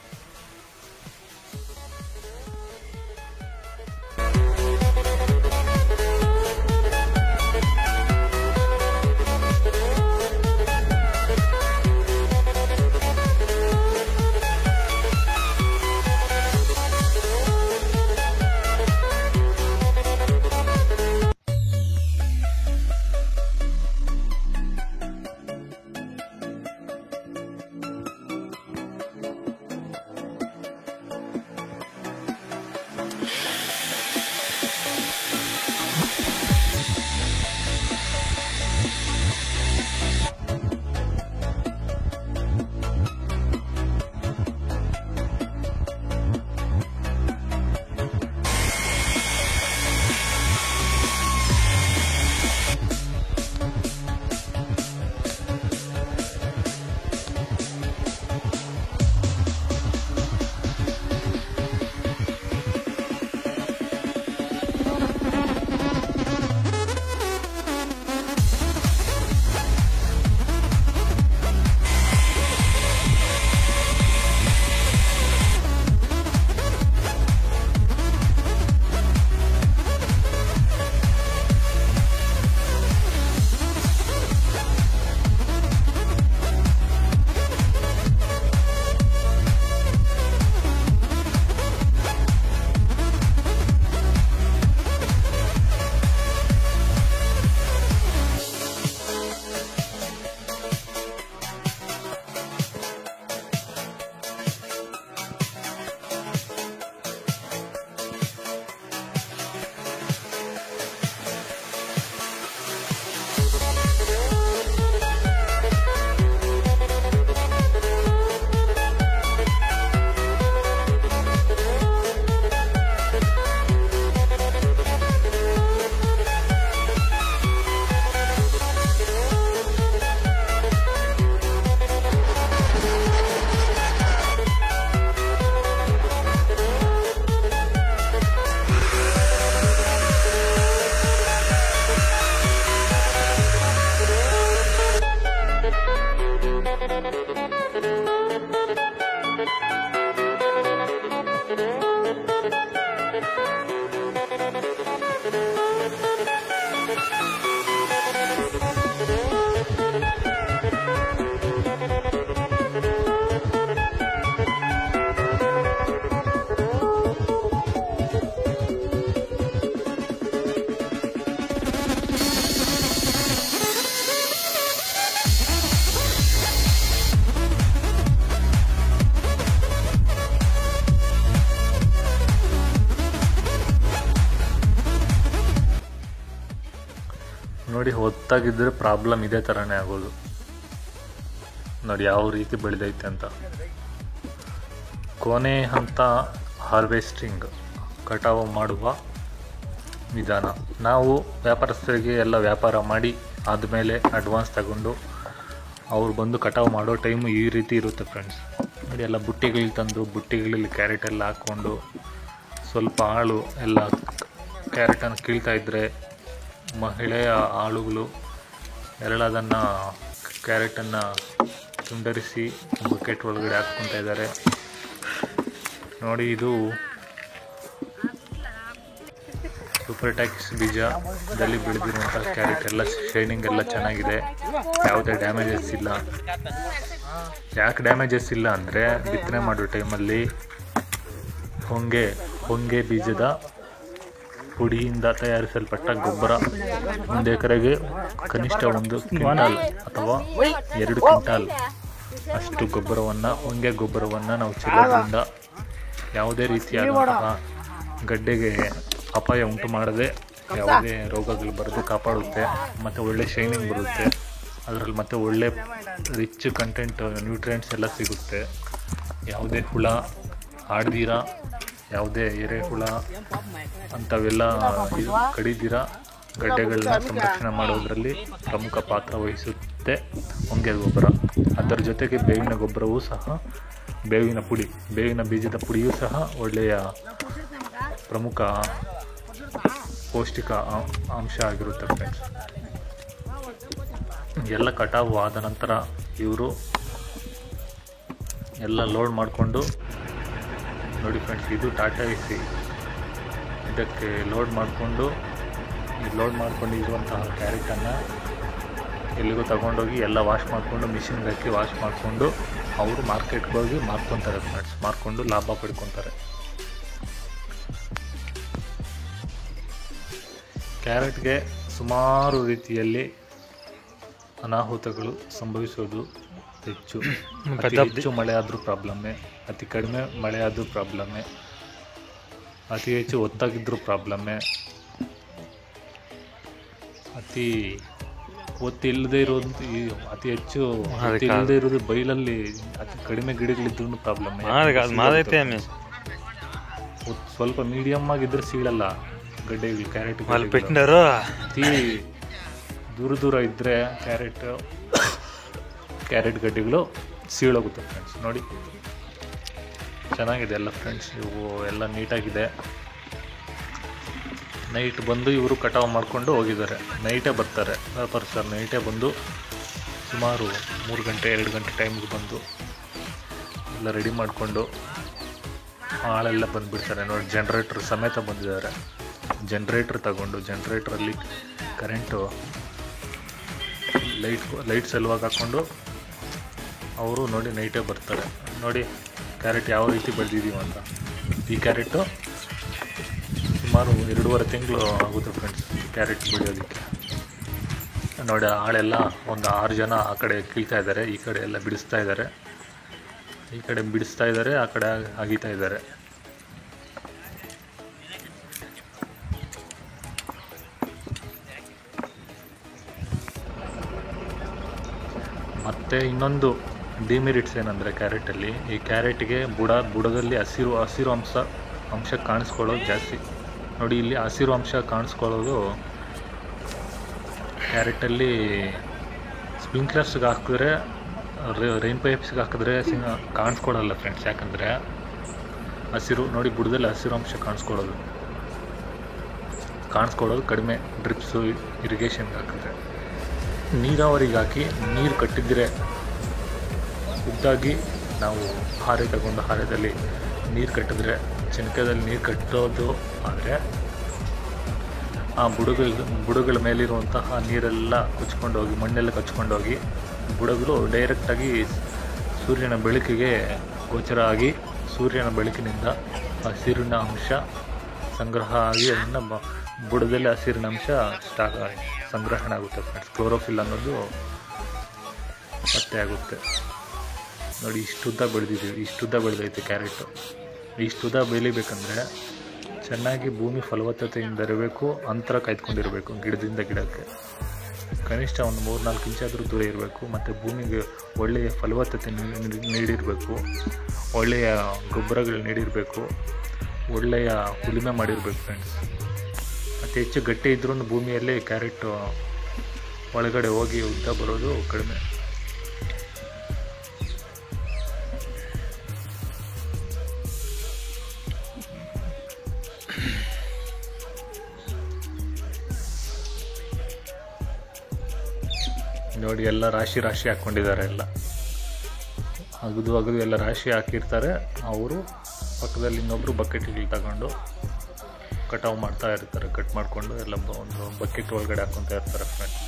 ನೋಡಿ, ಹೊತ್ತಾಗಿದ್ದರೆ ಪ್ರಾಬ್ಲಮ್ ಇದೇ ಥರನೇ ಆಗೋದು. ನೋಡಿ ಯಾವ ರೀತಿ ಬೆಳೆದೈತೆ ಅಂತ. ಕೊನೆ ಹಂತ ಹಾರ್ವೆಸ್ಟಿಂಗ್, ಕಟಾವು ಮಾಡುವ ವಿಧಾನ. ನಾವು ವ್ಯಾಪಾರಸ್ಥರಿಗೆ ಎಲ್ಲ ವ್ಯಾಪಾರ ಮಾಡಿ ಆದಮೇಲೆ ಅಡ್ವಾನ್ಸ್ ತಗೊಂಡು ಅವ್ರು ಬಂದು ಕಟಾವು ಮಾಡೋ ಟೈಮು ಈ ರೀತಿ ಇರುತ್ತೆ ಫ್ರೆಂಡ್ಸ್. ನೋಡಿ, ಎಲ್ಲ ಬುಟ್ಟಿಗಳಿಗೆ ತಂದು ಬುಟ್ಟಿಗಳಲ್ಲಿ ಕ್ಯಾರೆಟ್ ಎಲ್ಲ ಹಾಕ್ಕೊಂಡು ಸ್ವಲ್ಪ ಆಳು ಎಲ್ಲ ಕ್ಯಾರೆಟನ್ನು ಕೀಳ್ತಾ ಇದ್ದರೆ ಮಹಿಳೆಯ ಆಳುಗಳು ಎಲ್ಲ ಅದನ್ನು ಕ್ಯಾರೆಟನ್ನು ತುಂಡರಿಸಿ ಬಕೆಟ್ ಒಳಗಡೆ ಹಾಕ್ಕೊತಾ ಇದ್ದಾರೆ. ನೋಡಿ, ಇದು ಸೂಪರ್ಟ್ಯಾಕ್ಸ್ ಬೀಜದಲ್ಲಿ ಬೆಳೆದಿರುವಂಥ ಕ್ಯಾರೆಟ್. ಎಲ್ಲ ಶೈನಿಂಗ್ ಎಲ್ಲ ಚೆನ್ನಾಗಿದೆ, ಯಾವುದೇ ಡ್ಯಾಮೇಜಸ್ ಇಲ್ಲ. ಯಾಕೆ ಡ್ಯಾಮೇಜಸ್ ಇಲ್ಲ ಅಂದರೆ ಬಿತ್ತನೆ ಮಾಡೋ ಟೈಮಲ್ಲಿ ಹೊಂಗೆ ಬೀಜದ ಪುಡಿಯಿಂದ ತಯಾರಿಸಲ್ಪಟ್ಟ ಗೊಬ್ಬರ 1 ಎಕರೆಗೆ ಕನಿಷ್ಠ 1 ಕ್ವಿಂಟಾಲ್ ಅಥವಾ 2 ಕ್ವಿಂಟಾಲ್ ಅಷ್ಟು ಗೊಬ್ಬರವನ್ನು, ಹೊಂಗೆ ಗೊಬ್ಬರವನ್ನು ನಾವು ಚೆಲ್ಲೋದ್ರಿಂದ ಯಾವುದೇ ರೀತಿಯಾದಂತಹ ಗಡ್ಡೆಗೆ ಅಪಾಯ ಉಂಟು ಮಾಡದೆ ಯಾವುದೇ ರೋಗಗಳು ಬರದೆ ಕಾಪಾಡುತ್ತೆ. ಮತ್ತು ಒಳ್ಳೆ ಶೈನಿಂಗ್ ಬರುತ್ತೆ ಅದರಲ್ಲಿ. ಮತ್ತು ಒಳ್ಳೆ ರಿಚ್ ಕಂಟೆಂಟ್ ನ್ಯೂಟ್ರಿಯೆಂಟ್ಸ್ ಎಲ್ಲ ಸಿಗುತ್ತೆ. ಯಾವುದೇ ಹುಳ ಆಡ್ದಿರ ಯಾವುದೇ ಎರೆಹುಳ ಅಂಥವೆಲ್ಲ ಕಡಿದಿರ ಗಡ್ಡೆಗಳನ್ನ ಸಂರಕ್ಷಣೆ ಮಾಡೋದರಲ್ಲಿ ಪ್ರಮುಖ ಪಾತ್ರ ವಹಿಸುತ್ತೆ ಹೊಂಗೆ ಗೊಬ್ಬರ. ಅದರ ಜೊತೆಗೆ ಬೇವಿನ ಗೊಬ್ಬರವೂ ಸಹ, ಬೇವಿನ ಪುಡಿ, ಬೇವಿನ ಬೀಜದ ಪುಡಿಯೂ ಸಹ ಒಳ್ಳೆಯ ಪ್ರಮುಖ ಪೌಷ್ಟಿಕ ಅಂಶ ಆಗಿರುತ್ತೆ ಫ್ರೆಂಡ್ಸ್. ಎಲ್ಲ ಕಟಾವು ಆದ ನಂತರ ಇವರು ಎಲ್ಲ ಲೋಡ್ ಮಾಡಿಕೊಂಡು, ನೋಡಿ ಫ್ರೆಂಡ್ಸ್, ಇದು ಟಾಟಾ ಎಸಿ, ಇದಕ್ಕೆ ಲೋಡ್ ಮಾಡಿಕೊಂಡು ಇರುವಂತಹ ಕ್ಯಾರೆಟನ್ನು ಎಲ್ಲಿಗೂ ತಗೊಂಡೋಗಿ ಎಲ್ಲ ವಾಶ್ ಮಾಡಿಕೊಂಡು ಮಿಷಿನ್ಗೆ ಹಾಕಿ ವಾಶ್ ಮಾಡಿಕೊಂಡು ಅವರು ಮಾರ್ಕೆಟ್ಗೆ ಹೋಗಿ ಮಾರ್ಕೊತಾರೆ ಫ್ರೆಂಡ್ಸ್. ಮಾರ್ಕೊಂಡು ಲಾಭ ಪಡ್ಕೊತಾರೆ. ಕ್ಯಾರೆಟ್ಗೆ ಸುಮಾರು ರೀತಿಯಲ್ಲಿ ಅನಾಹುತಗಳು ಸಂಭವಿಸೋದು ಹೆಚ್ಚು. ಅತಿ ಹೆಚ್ಚು ಮಳೆ ಆದರೂ ಪ್ರಾಬ್ಲಮ್ಮೆ, ಅತಿ ಕಡಿಮೆ ಮಳೆ ಆದರೂ ಪ್ರಾಬ್ಲಮ್ಮೆ, ಅತಿ ಹೆಚ್ಚು ಒತ್ತಾಗಿದ್ದರೂ ಪ್ರಾಬ್ಲಮ್ಮೆ, ಅತಿ ಒತ್ತಿಲ್ಲದೆ ಇರೋದು, ಅತಿ ಹೆಚ್ಚು ಇಲ್ಲದೆ ಇರೋದು ಬೈಲಲ್ಲಿ ಅತಿ ಕಡಿಮೆ ಗಿಡಗಳಿದ್ರೂ ಪ್ರಾಬ್ಲಮ್ಮೆ. ಸ್ವಲ್ಪ ಮೀಡಿಯಮ್ ಆಗಿದ್ರೆ ಸೀಳಲ್ಲ ಗಡ್ಡೆಗಳು, ಕ್ಯಾರೆಟ್ ಅತಿ ದೂರ ಇದ್ದರೆ ಕ್ಯಾರೆಟ್ ಗಡ್ಡೆಗಳು ಸೀಳೋಗುತ್ತೆ ಫ್ರೆಂಡ್ಸ್. ನೋಡಿ ಚೆನ್ನಾಗಿದೆ ಎಲ್ಲ ಫ್ರೆಂಡ್ಸ್, ಇವು ಎಲ್ಲ ನೀಟಾಗಿದೆ. ನೈಟ್ ಬಂದು ಇವರು ಕಟಾವು ಮಾಡಿಕೊಂಡು ಹೋಗಿದ್ದಾರೆ. ನೈಟೇ ಬರ್ತಾರೆ ಸರ್, ನೈಟೇ ಬಂದು ಸುಮಾರು 3 ಗಂಟೆ 2 ಗಂಟೆ ಟೈಮ್ಗೆ ಬಂದು ಎಲ್ಲ ರೆಡಿ ಮಾಡಿಕೊಂಡು ಹಾಳೆಲ್ಲ ಬಂದುಬಿಡ್ತಾರೆ. ನೋಡಿ ಜನ್ರೇಟ್ರ್ ಸಮೇತ ಬಂದಿದ್ದಾರೆ. ಜನ್ರೇಟ್ರ್ ತಗೊಂಡು ಜನ್ರೇಟ್ರಲ್ಲಿ ಕರೆಂಟು ಲೈಟ್ ಸಲುವಾಗಿ ಹಾಕ್ಕೊಂಡು ಅವರು ನೋಡಿ ನೈಟೇ ಬರ್ತಾರೆ. ನೋಡಿ ಕ್ಯಾರೆಟ್ ಯಾವ ರೀತಿ ಬೆಳೆದಿದ್ದೀವಿ ಅಂತ. ಈ ಕ್ಯಾರೆಟು ಸುಮಾರು 2.5 ತಿಂಗಳು ಆಗುತ್ತೆ ಫ್ರೆಂಡ್ಸ್ ಕ್ಯಾರೆಟ್ ಬೆಳೆಯೋದಕ್ಕೆ. ನೋಡಿ ಆಳೆಲ್ಲ ಒಂದು 6 ಜನ ಆ ಕಡೆ ಕೀಳ್ತಾ ಇದ್ದಾರೆ, ಈ ಕಡೆ ಎಲ್ಲ ಬಿಡಿಸ್ತಾ ಇದ್ದಾರೆ, ಈ ಕಡೆ ಬಿಡಿಸ್ತಾ ಇದ್ದಾರೆ, ಆ ಕಡೆ ಅಗೀತಾ ಇದ್ದಾರೆ. ಮತ್ತು ಇನ್ನೊಂದು ಡಿಮೆರಿಟ್ಸ್ ಏನಂದರೆ ಕ್ಯಾರೆಟಲ್ಲಿ, ಈ ಕ್ಯಾರೆಟ್ಗೆ ಬುಡದಲ್ಲಿ ಹಸಿರು ಅಂಶ ಕಾಣಿಸ್ಕೊಳ್ಳೋದು ಜಾಸ್ತಿ. ನೋಡಿ ಇಲ್ಲಿ ಹಸಿರು ಅಂಶ ಕಾಣಿಸ್ಕೊಳ್ಳೋದು ಕ್ಯಾರೆಟಲ್ಲಿ ಸ್ಪ್ರಿಂಕ್ಲರ್ಸ್ಗೆ ಹಾಕಿದ್ರೆ, ರೈನ್ ಪೈಪ್ಸ್ಗೆ ಹಾಕಿದ್ರೆ ಕಾಣಿಸ್ಕೊಳ್ಳಲ್ಲ ಫ್ರೆಂಡ್ಸ್. ಯಾಕಂದರೆ ಹಸಿರು ನೋಡಿ ಬುಡದಲ್ಲಿ ಹಸಿರು ಅಂಶ ಕಾಣಿಸ್ಕೊಳ್ಳೋದು ಕಡಿಮೆ. ಡ್ರಿಪ್ಸು ಇರಿಗೇಷನ್ಗೆ ಹಾಕಿದ್ರೆ, ನೀರಾವರಿಗೆ ಹಾಕಿ ನೀರು ಕಟ್ಟಿದ್ರೆ ಉದ್ದಾಗಿ ನಾವು ಹಾರೆದಲ್ಲಿ ನೀರು ಕಟ್ಟಿದ್ರೆ, ಚೆನಕದಲ್ಲಿ ನೀರು ಕಟ್ಟೋದು ಆದರೆ ಆ ಬುಡಗಳ ಮೇಲಿರುವಂತಹ ನೀರೆಲ್ಲ ಕೊಚ್ಕೊಂಡೋಗಿ, ಮಣ್ಣೆಲ್ಲ ಕೊಚ್ಕೊಂಡೋಗಿ ಬುಡಗಳು ಡೈರೆಕ್ಟಾಗಿ ಸೂರ್ಯನ ಬೆಳಕಿಗೆ ಗೋಚರ ಆಗಿ, ಸೂರ್ಯನ ಬೆಳಕಿನಿಂದ ಹಸಿರಿನ ಅಂಶ ಸಂಗ್ರಹ ಆಗಿ ಅದನ್ನು ಬುಡದಲ್ಲಿ ಹಸಿರಿನ ಅಂಶ ಸಂಗ್ರಹಣೆ ಆಗುತ್ತೆ ಫ್ರೆಂಡ್ಸ್. ಕ್ಲೋರೋಫಿಲ್ ಅನ್ನೋದು ಪತ್ತೆ ಆಗುತ್ತೆ. ನೋಡಿ ಇಷ್ಟುದ್ದ ಬೆಳೆದಿದ್ದೀವಿ, ಇಷ್ಟುದ್ದ ಬೆಳೆದೈತೆ ಕ್ಯಾರೆಟು. ಇಷ್ಟುದ್ದ ಬೆಳಿಬೇಕಂದ್ರೆ ಚೆನ್ನಾಗಿ ಭೂಮಿ ಫಲವತ್ತತೆಯಿಂದ ಇರಬೇಕು, ಅಂತರ ಕಾಯ್ದುಕೊಂಡಿರಬೇಕು ಗಿಡದಿಂದ ಗಿಡಕ್ಕೆ. ಕನಿಷ್ಠ ಒಂದು 3-4 ಇಂಚಾದರೂ ದೂರ ಇರಬೇಕು. ಮತ್ತು ಭೂಮಿಗೆ ಒಳ್ಳೆಯ ಫಲವತ್ತತೆ ನೀಡಿರಬೇಕು, ಒಳ್ಳೆಯ ಗೊಬ್ಬರಗಳು ನೀಡಿರಬೇಕು, ಒಳ್ಳೆಯ ಉಳುಮೆ ಮಾಡಿರಬೇಕು ಫ್ರೆಂಡ್ಸ್. ಅತಿ ಹೆಚ್ಚು ಗಟ್ಟಿ ಇದ್ರೂ ಭೂಮಿಯಲ್ಲಿ ಕ್ಯಾರೆಟ್ ಒಳಗಡೆ ಹೋಗಿ ಉದ್ದ ಬರೋದು ಕಡಿಮೆ. ನೋಡಿ ಎಲ್ಲ ರಾಶಿ ಹಾಕ್ಕೊಂಡಿದ್ದಾರೆ, ಎಲ್ಲ ಅಗದು ಎಲ್ಲ ರಾಶಿ ಹಾಕಿರ್ತಾರೆ. ಅವರು ಪಕ್ಕದಲ್ಲಿ ಇನ್ನೊಬ್ಬರು ಬಕೆಟ್ಗಳು ತಗೊಂಡು ಕಟಾವು ಮಾಡ್ತಾ ಇರ್ತಾರೆ. ಕಟ್ ಮಾಡಿಕೊಂಡು ಎಲ್ಲ ಒಂದು ಬಕೆಟ್ ಒಳಗಡೆ ಹಾಕ್ಕೊತಾ ಇರ್ತಾರೆ ಫ್ರೆಂಡ್ಸ್.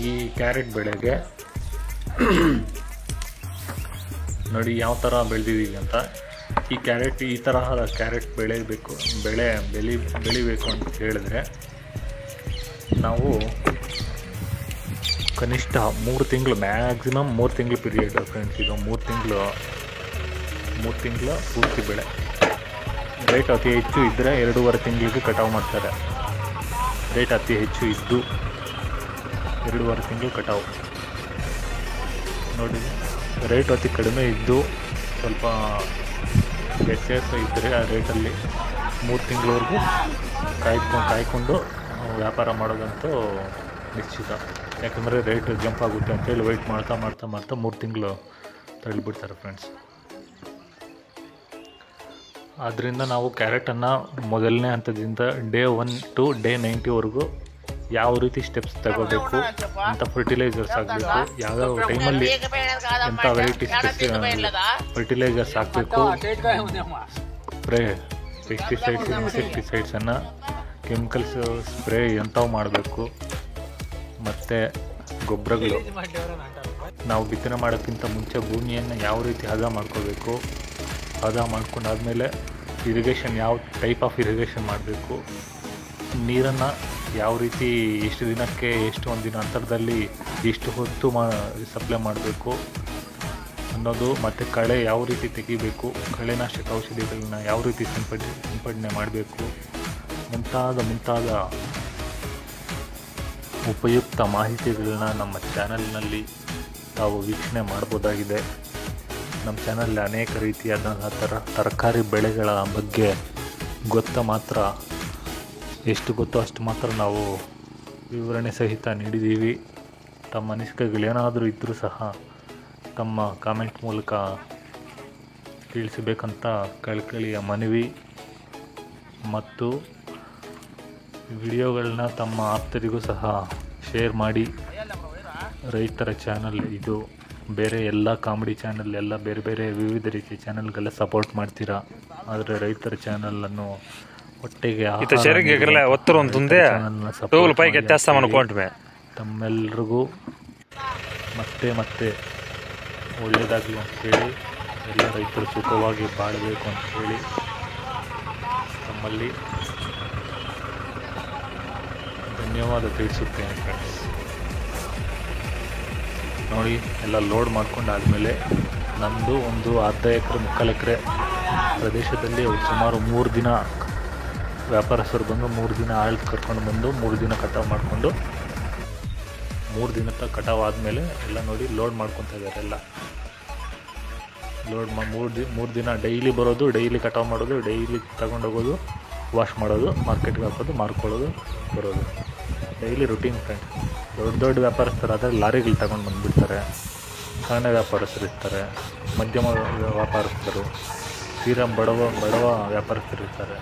ಈ ಕ್ಯಾರೆಟ್ ಬೆಳೆಗೆ ನೋಡಿ ಯಾವ ಥರ ಬೆಳೆದಿದ್ದೀವಿ ಅಂತ. ಈ ತರಹದ ಕ್ಯಾರೆಟ್ ಬೆಳಿಬೇಕು ಅಂತ ಹೇಳಿದ್ರೆ ನಾವು ಕನಿಷ್ಠ 3 ತಿಂಗಳು, ಮ್ಯಾಕ್ಸಿಮಮ್ 3 ತಿಂಗಳು ಪೀರಿಯಡ್ ಫ್ರೆಂಡ್ಸ್. ಇದು 3 ತಿಂಗಳ ಪೂರ್ತಿ ಬೆಳೆ. ರೇಟ್ ಅತಿ ಹೆಚ್ಚು ಇದ್ದರೆ 2.5 ತಿಂಗಳಿಗೆ ಕಟಾವು ಮಾಡ್ತಾರೆ. ರೇಟ್ ಅತಿ ಹೆಚ್ಚು ಇದ್ದು 2.5 ತಿಂಗಳು ಕಟಾವು. ನೋಡಿ ರೇಟ್ ಅತಿ ಕಡಿಮೆ ಇದ್ದು ಸ್ವಲ್ಪ ವ್ಯತ್ಯಾಸ ಇದ್ದರೆ ಆ ರೇಟಲ್ಲಿ 3 ತಿಂಗಳವರೆಗೂ ಕಾಯ್ಕೊಂಡು ವ್ಯಾಪಾರ ಮಾಡೋದಂತೂ ನಿಶ್ಚಿತ. ಯಾಕಂದರೆ ರೇಟ್ ಜಂಪ್ ಆಗುತ್ತೆ ಅಂತೇಳಿ ವೆಯ್ಟ್ ಮಾಡ್ತಾ 3 ತಿಂಗಳು ತಳ್ಳಿಬಿಡ್ತಾರೆ ಫ್ರೆಂಡ್ಸ್. ಆದ್ದರಿಂದ ನಾವು ಕ್ಯಾರೆಟನ್ನು ಮೊದಲನೇ ಹಂತದಿಂದ ಡೇ 1 to ಡೇ 90ವರೆಗೂ ಯಾವ ರೀತಿ ಸ್ಟೆಪ್ಸ್ ತಗೋಬೇಕು ಅಂತ ಫರ್ಟಿಲೈಸರ್ಸ್ ಆಗಬೇಕು, ಯಾವ್ಯಾವ ಟೈಮಲ್ಲಿ ಎಂಥ ವೆರೈಟೀಸ್ ಫರ್ಟಿಲೈಸರ್ಸ್ ಹಾಕಬೇಕು, ಸ್ಪ್ರೇ ಪೆಸ್ಟಿಸೈಡ್ಸ್ ಇನ್ಸೆಕ್ಟಿಸೈಡ್ಸನ್ನು ಕೆಮಿಕಲ್ಸ್ ಸ್ಪ್ರೇ ಎಂಥವು ಮಾಡಬೇಕು, ಮತ್ತು ಗೊಬ್ಬರಗಳು ನಾವು ಬಿತ್ತನೆ ಮಾಡೋಕ್ಕಿಂತ ಮುಂಚೆ ಭೂಮಿಯನ್ನು ಯಾವ ರೀತಿ ಹದ ಮಾಡ್ಕೋಬೇಕು, ಹದ ಮಾಡ್ಕೊಂಡಾದ್ಮೇಲೆ ಇರಿಗೇಷನ್ ಯಾವ ಟೈಪ್ ಆಫ್ ಇರಿಗೇಷನ್ ಮಾಡಬೇಕು, ನೀರನ್ನು ಯಾವ ರೀತಿ ಎಷ್ಟು ದಿನಕ್ಕೆ ಎಷ್ಟು ಒಂದಿನ ಅಂತರದಲ್ಲಿ ಎಷ್ಟು ಹೊತ್ತು ಸಪ್ಲೈ ಮಾಡಬೇಕು ಅನ್ನೋದು, ಮತ್ತು ಕಳೆ ಯಾವ ರೀತಿ ತೆಗಿಬೇಕು, ಕಳೆನಾಶಕ ಔಷಧಿಗಳನ್ನ ಯಾವ ರೀತಿ ಸಿಂಪಡಣೆ ಮಾಡಬೇಕು ಮುಂತಾದ ಉಪಯುಕ್ತ ಮಾಹಿತಿಗಳನ್ನ ನಮ್ಮ ಚಾನಲ್ನಲ್ಲಿ ತಾವು ವೀಕ್ಷಣೆ ಮಾಡ್ಬೋದಾಗಿದೆ. ನಮ್ಮ ಚಾನಲ್ ಅನೇಕ ರೀತಿಯಾದಂತಹ ತರಕಾರಿ ಬೆಳೆಗಳ ಬಗ್ಗೆ ಎಷ್ಟು ಗೊತ್ತೋ ಅಷ್ಟು ಮಾತ್ರ ನಾವು ವಿವರಣೆ ಸಹಿತ ನೀಡಿದ್ದೀವಿ. ತಮ್ಮ ಅನಿಸಿಕೆಗಳೇನಾದರೂ ಇದ್ದರೂ ಸಹ ತಮ್ಮ ಕಾಮೆಂಟ್ ಮೂಲಕ ತಿಳಿಸಬೇಕಂತ ಕಳಕಳಿಯ ಮನವಿ. ಮತ್ತು ವಿಡಿಯೋಗಳನ್ನ ತಮ್ಮ ಆಪ್ತರಿಗೂ ಸಹ ಶೇರ್ ಮಾಡಿ. ರೈತರ ಚಾನಲ್ ಇದು, ಬೇರೆ ಎಲ್ಲ ಕಾಮಿಡಿ ಚಾನಲ್ ಎಲ್ಲ ಬೇರೆ ವಿವಿಧ ರೀತಿಯ ಚಾನಲ್ಗೆಲ್ಲ ಸಪೋರ್ಟ್ ಮಾಡ್ತೀರಾ, ಆದರೆ ರೈತರ ಚಾನಲನ್ನು ಒಟ್ಟಿಗೆ ತಮ್ಮೆಲ್ರಿಗೂ ಮತ್ತೆ ಒಳ್ಳೆಯದಾಗಲಿ ಅಂತೇಳಿ, ಎಲ್ಲ ರೈತರು ಸುಖವಾಗಿ ಬಾಳಬೇಕು ಅಂಥೇಳಿ ತಮ್ಮಲ್ಲಿ ಧನ್ಯವಾದ ತಿಳಿಸುತ್ತೇನೆ ಫ್ರೆಂಡ್ಸ್. ನೋಡಿ ಎಲ್ಲ ಲೋಡ್ ಮಾಡ್ಕೊಂಡಾದಮೇಲೆ ನಮ್ಮದು ಒಂದು ಅರ್ಧ ಎಕರೆ 3 ಎಕರೆ ಪ್ರದೇಶದಲ್ಲಿ ಸುಮಾರು 3 ದಿನ ವ್ಯಾಪಾರಸ್ಥರು ಬಂದು 3 ದಿನ ಆಳ್ದು ಕರ್ಕೊಂಡು ಬಂದು 3 ದಿನ ಕಟಾವು ಮಾಡಿಕೊಂಡು 3 ದಿನ ಕಟಾವು ಆದಮೇಲೆ ಎಲ್ಲ ನೋಡಿ ಲೋಡ್ ಮಾಡ್ಕೊತಾ ಇದ್ದಾರೆ. ಎಲ್ಲ ಲೋಡ್ 3 ದಿನ ಡೈಲಿ ಬರೋದು, ಡೈಲಿ ಕಟಾವು ಮಾಡೋದು, ಡೈಲಿ ತಗೊಂಡೋಗೋದು, ವಾಶ್ ಮಾಡೋದು, ಮಾರ್ಕೆಟ್ಗೆ ಹಾಕೋದು, ಮಾರ್ಕೊಳ್ಳೋದು, ಬರೋದು, ಡೈಲಿ ರುಟೀನ್ ಫ್ರೆಂಡ್. ದೊಡ್ಡ ವ್ಯಾಪಾರಸ್ಥರಾದರೆ ಲಾರಿಗಳು ತಗೊಂಡು ಬಂದುಬಿಡ್ತಾರೆ. ಸಣ್ಣ ವ್ಯಾಪಾರಸ್ಥರು ಇರ್ತಾರೆ, ಮಧ್ಯಮ ವ್ಯಾಪಾರಸ್ಥರು, ತೀರಾ ಬಡವ ವ್ಯಾಪಾರಸ್ಥರು ಇರ್ತಾರೆ.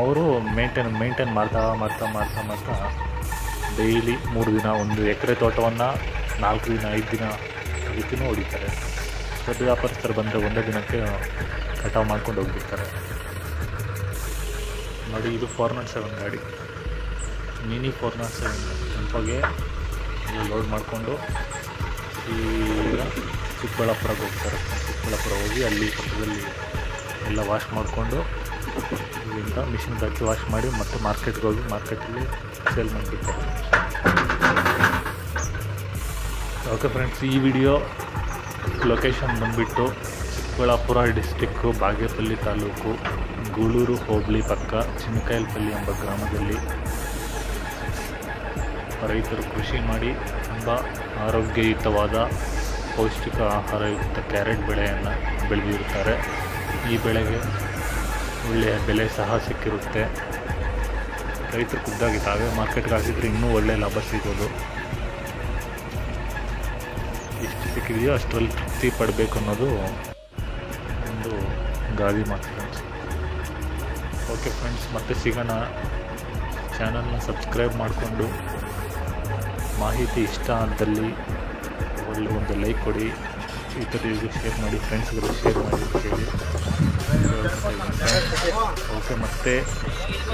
ಅವರು ಮೇಂಟೈನ್ ಮಾಡ್ತಾ ಡೈಲಿ 3 ದಿನ ಒಂದು ಎಕರೆ ತೋಟವನ್ನು 4 ದಿನ 5 ದಿನ ರೀತಿಯೂ ಹೊಡಿತಾರೆ. ದೊಡ್ಡ ವ್ಯಾಪಾರಸ್ಥರು ಬಂದರೆ ಒಂದೇ ದಿನಕ್ಕೆ ಕಟಾವು ಮಾಡ್ಕೊಂಡು ಹೋಗ್ಬಿಡ್ತಾರೆ. ನೋಡಿ ಇದು 407 ಗಾಡಿ, ಮಿನಿ 407 ಟೆಂಪೋಗೆ ಲೋಡ್ ಮಾಡಿಕೊಂಡು ಈಗ ಚಿಕ್ಕಬಳ್ಳಾಪುರಕ್ಕೆ ಹೋಗ್ತಾರೆ. ಚಿಕ್ಕಬಳ್ಳಾಪುರ ಹೋಗಿ ಅಲ್ಲಿ ಪಕ್ಕದಲ್ಲಿ ಎಲ್ಲ ವಾಶ್ ಮಾಡಿಕೊಂಡು ಇಲ್ಲಿಂದ ಮಿಷಿನ್ಗೆ ಹಾಕಿ ವಾಶ್ ಮಾಡಿ ಮತ್ತೆ ಮಾರ್ಕೆಟ್ಗೆ ಹೋಗಿ ಮಾರ್ಕೆಟಲ್ಲಿ ಸೇಲ್ ಮಾಡಿಬಿಡ್ತಾರೆ. ಓಕೆ ಫ್ರೆಂಡ್ಸ್, ಈ ವಿಡಿಯೋ ಲೊಕೇಶನ್ ಬಂದುಬಿಟ್ಟು ಚಿಕ್ಕಬಳ್ಳಾಪುರ ಡಿಸ್ಟಿಕ್ಕು, ಬಾಗೇಪಲ್ಲಿ ತಾಲೂಕು, ಗೂಳೂರು ಹೋಬಳಿ ಪಕ್ಕ ಚಿನ್ನಕಾಯಲಪಲ್ಲಿ ಎಂಬ ಗ್ರಾಮದಲ್ಲಿ ರೈತರು ಕೃಷಿ ಮಾಡಿ ತುಂಬ ಆರೋಗ್ಯಯುತವಾದ ಪೌಷ್ಟಿಕ ಆಹಾರಯುಕ್ತ ಕ್ಯಾರೆಟ್ ಬೆಳೆಯನ್ನು ಬೆಳೆದಿರುತ್ತಾರೆ. ಈ ಬೆಳೆಗೆ ಒಳ್ಳೆಯ ಬೆಲೆ ಸಹ ಸಿಕ್ಕಿರುತ್ತೆ. ರೈತರು ಖುದ್ದಾಗಿ ತಾವೇ ಮಾರ್ಕೆಟ್ಗೆ ಹಾಕಿದರೆ ಇನ್ನೂ ಒಳ್ಳೆಯ ಲಾಭ ಸಿಗೋದು. ಎಷ್ಟು ಸಿಕ್ಕಿದೆಯೋ ಅಷ್ಟರಲ್ಲಿ ತೃಪ್ತಿ ಪಡಬೇಕು ಅನ್ನೋದು ಒಂದು ಗಾದಿ ಮಾತು ಫ್ರೆಂಡ್ಸ್. ಓಕೆ ಫ್ರೆಂಡ್ಸ್, ಮತ್ತೆ ಸಿಗೋಣ. ಚಾನಲ್ನ ಸಬ್ಸ್ಕ್ರೈಬ್ ಮಾಡಿಕೊಂಡು ಮಾಹಿತಿ ಇಷ್ಟ ಆದಲ್ಲಿ ಒಳ್ಳೆ ಒಂದು ಲೈಕ್ ಕೊಡಿ, ಇತರರಿಗೂ ಶೇರ್ ಮಾಡಿ, ಫ್ರೆಂಡ್ಸ್ಗಳು ಶೇರ್ ಮಾಡಿ ಅಂತ ಹೇಳಿ. ಓಕೆ, ಮತ್ತೆ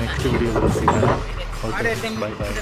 ನೆಕ್ಸ್ಟ್ ವಿಡಿಯೋದಲ್ಲಿ ಸಿಗೋಣ. ಓಕೆ, ಬಾಯ್ ಬಾಯ್.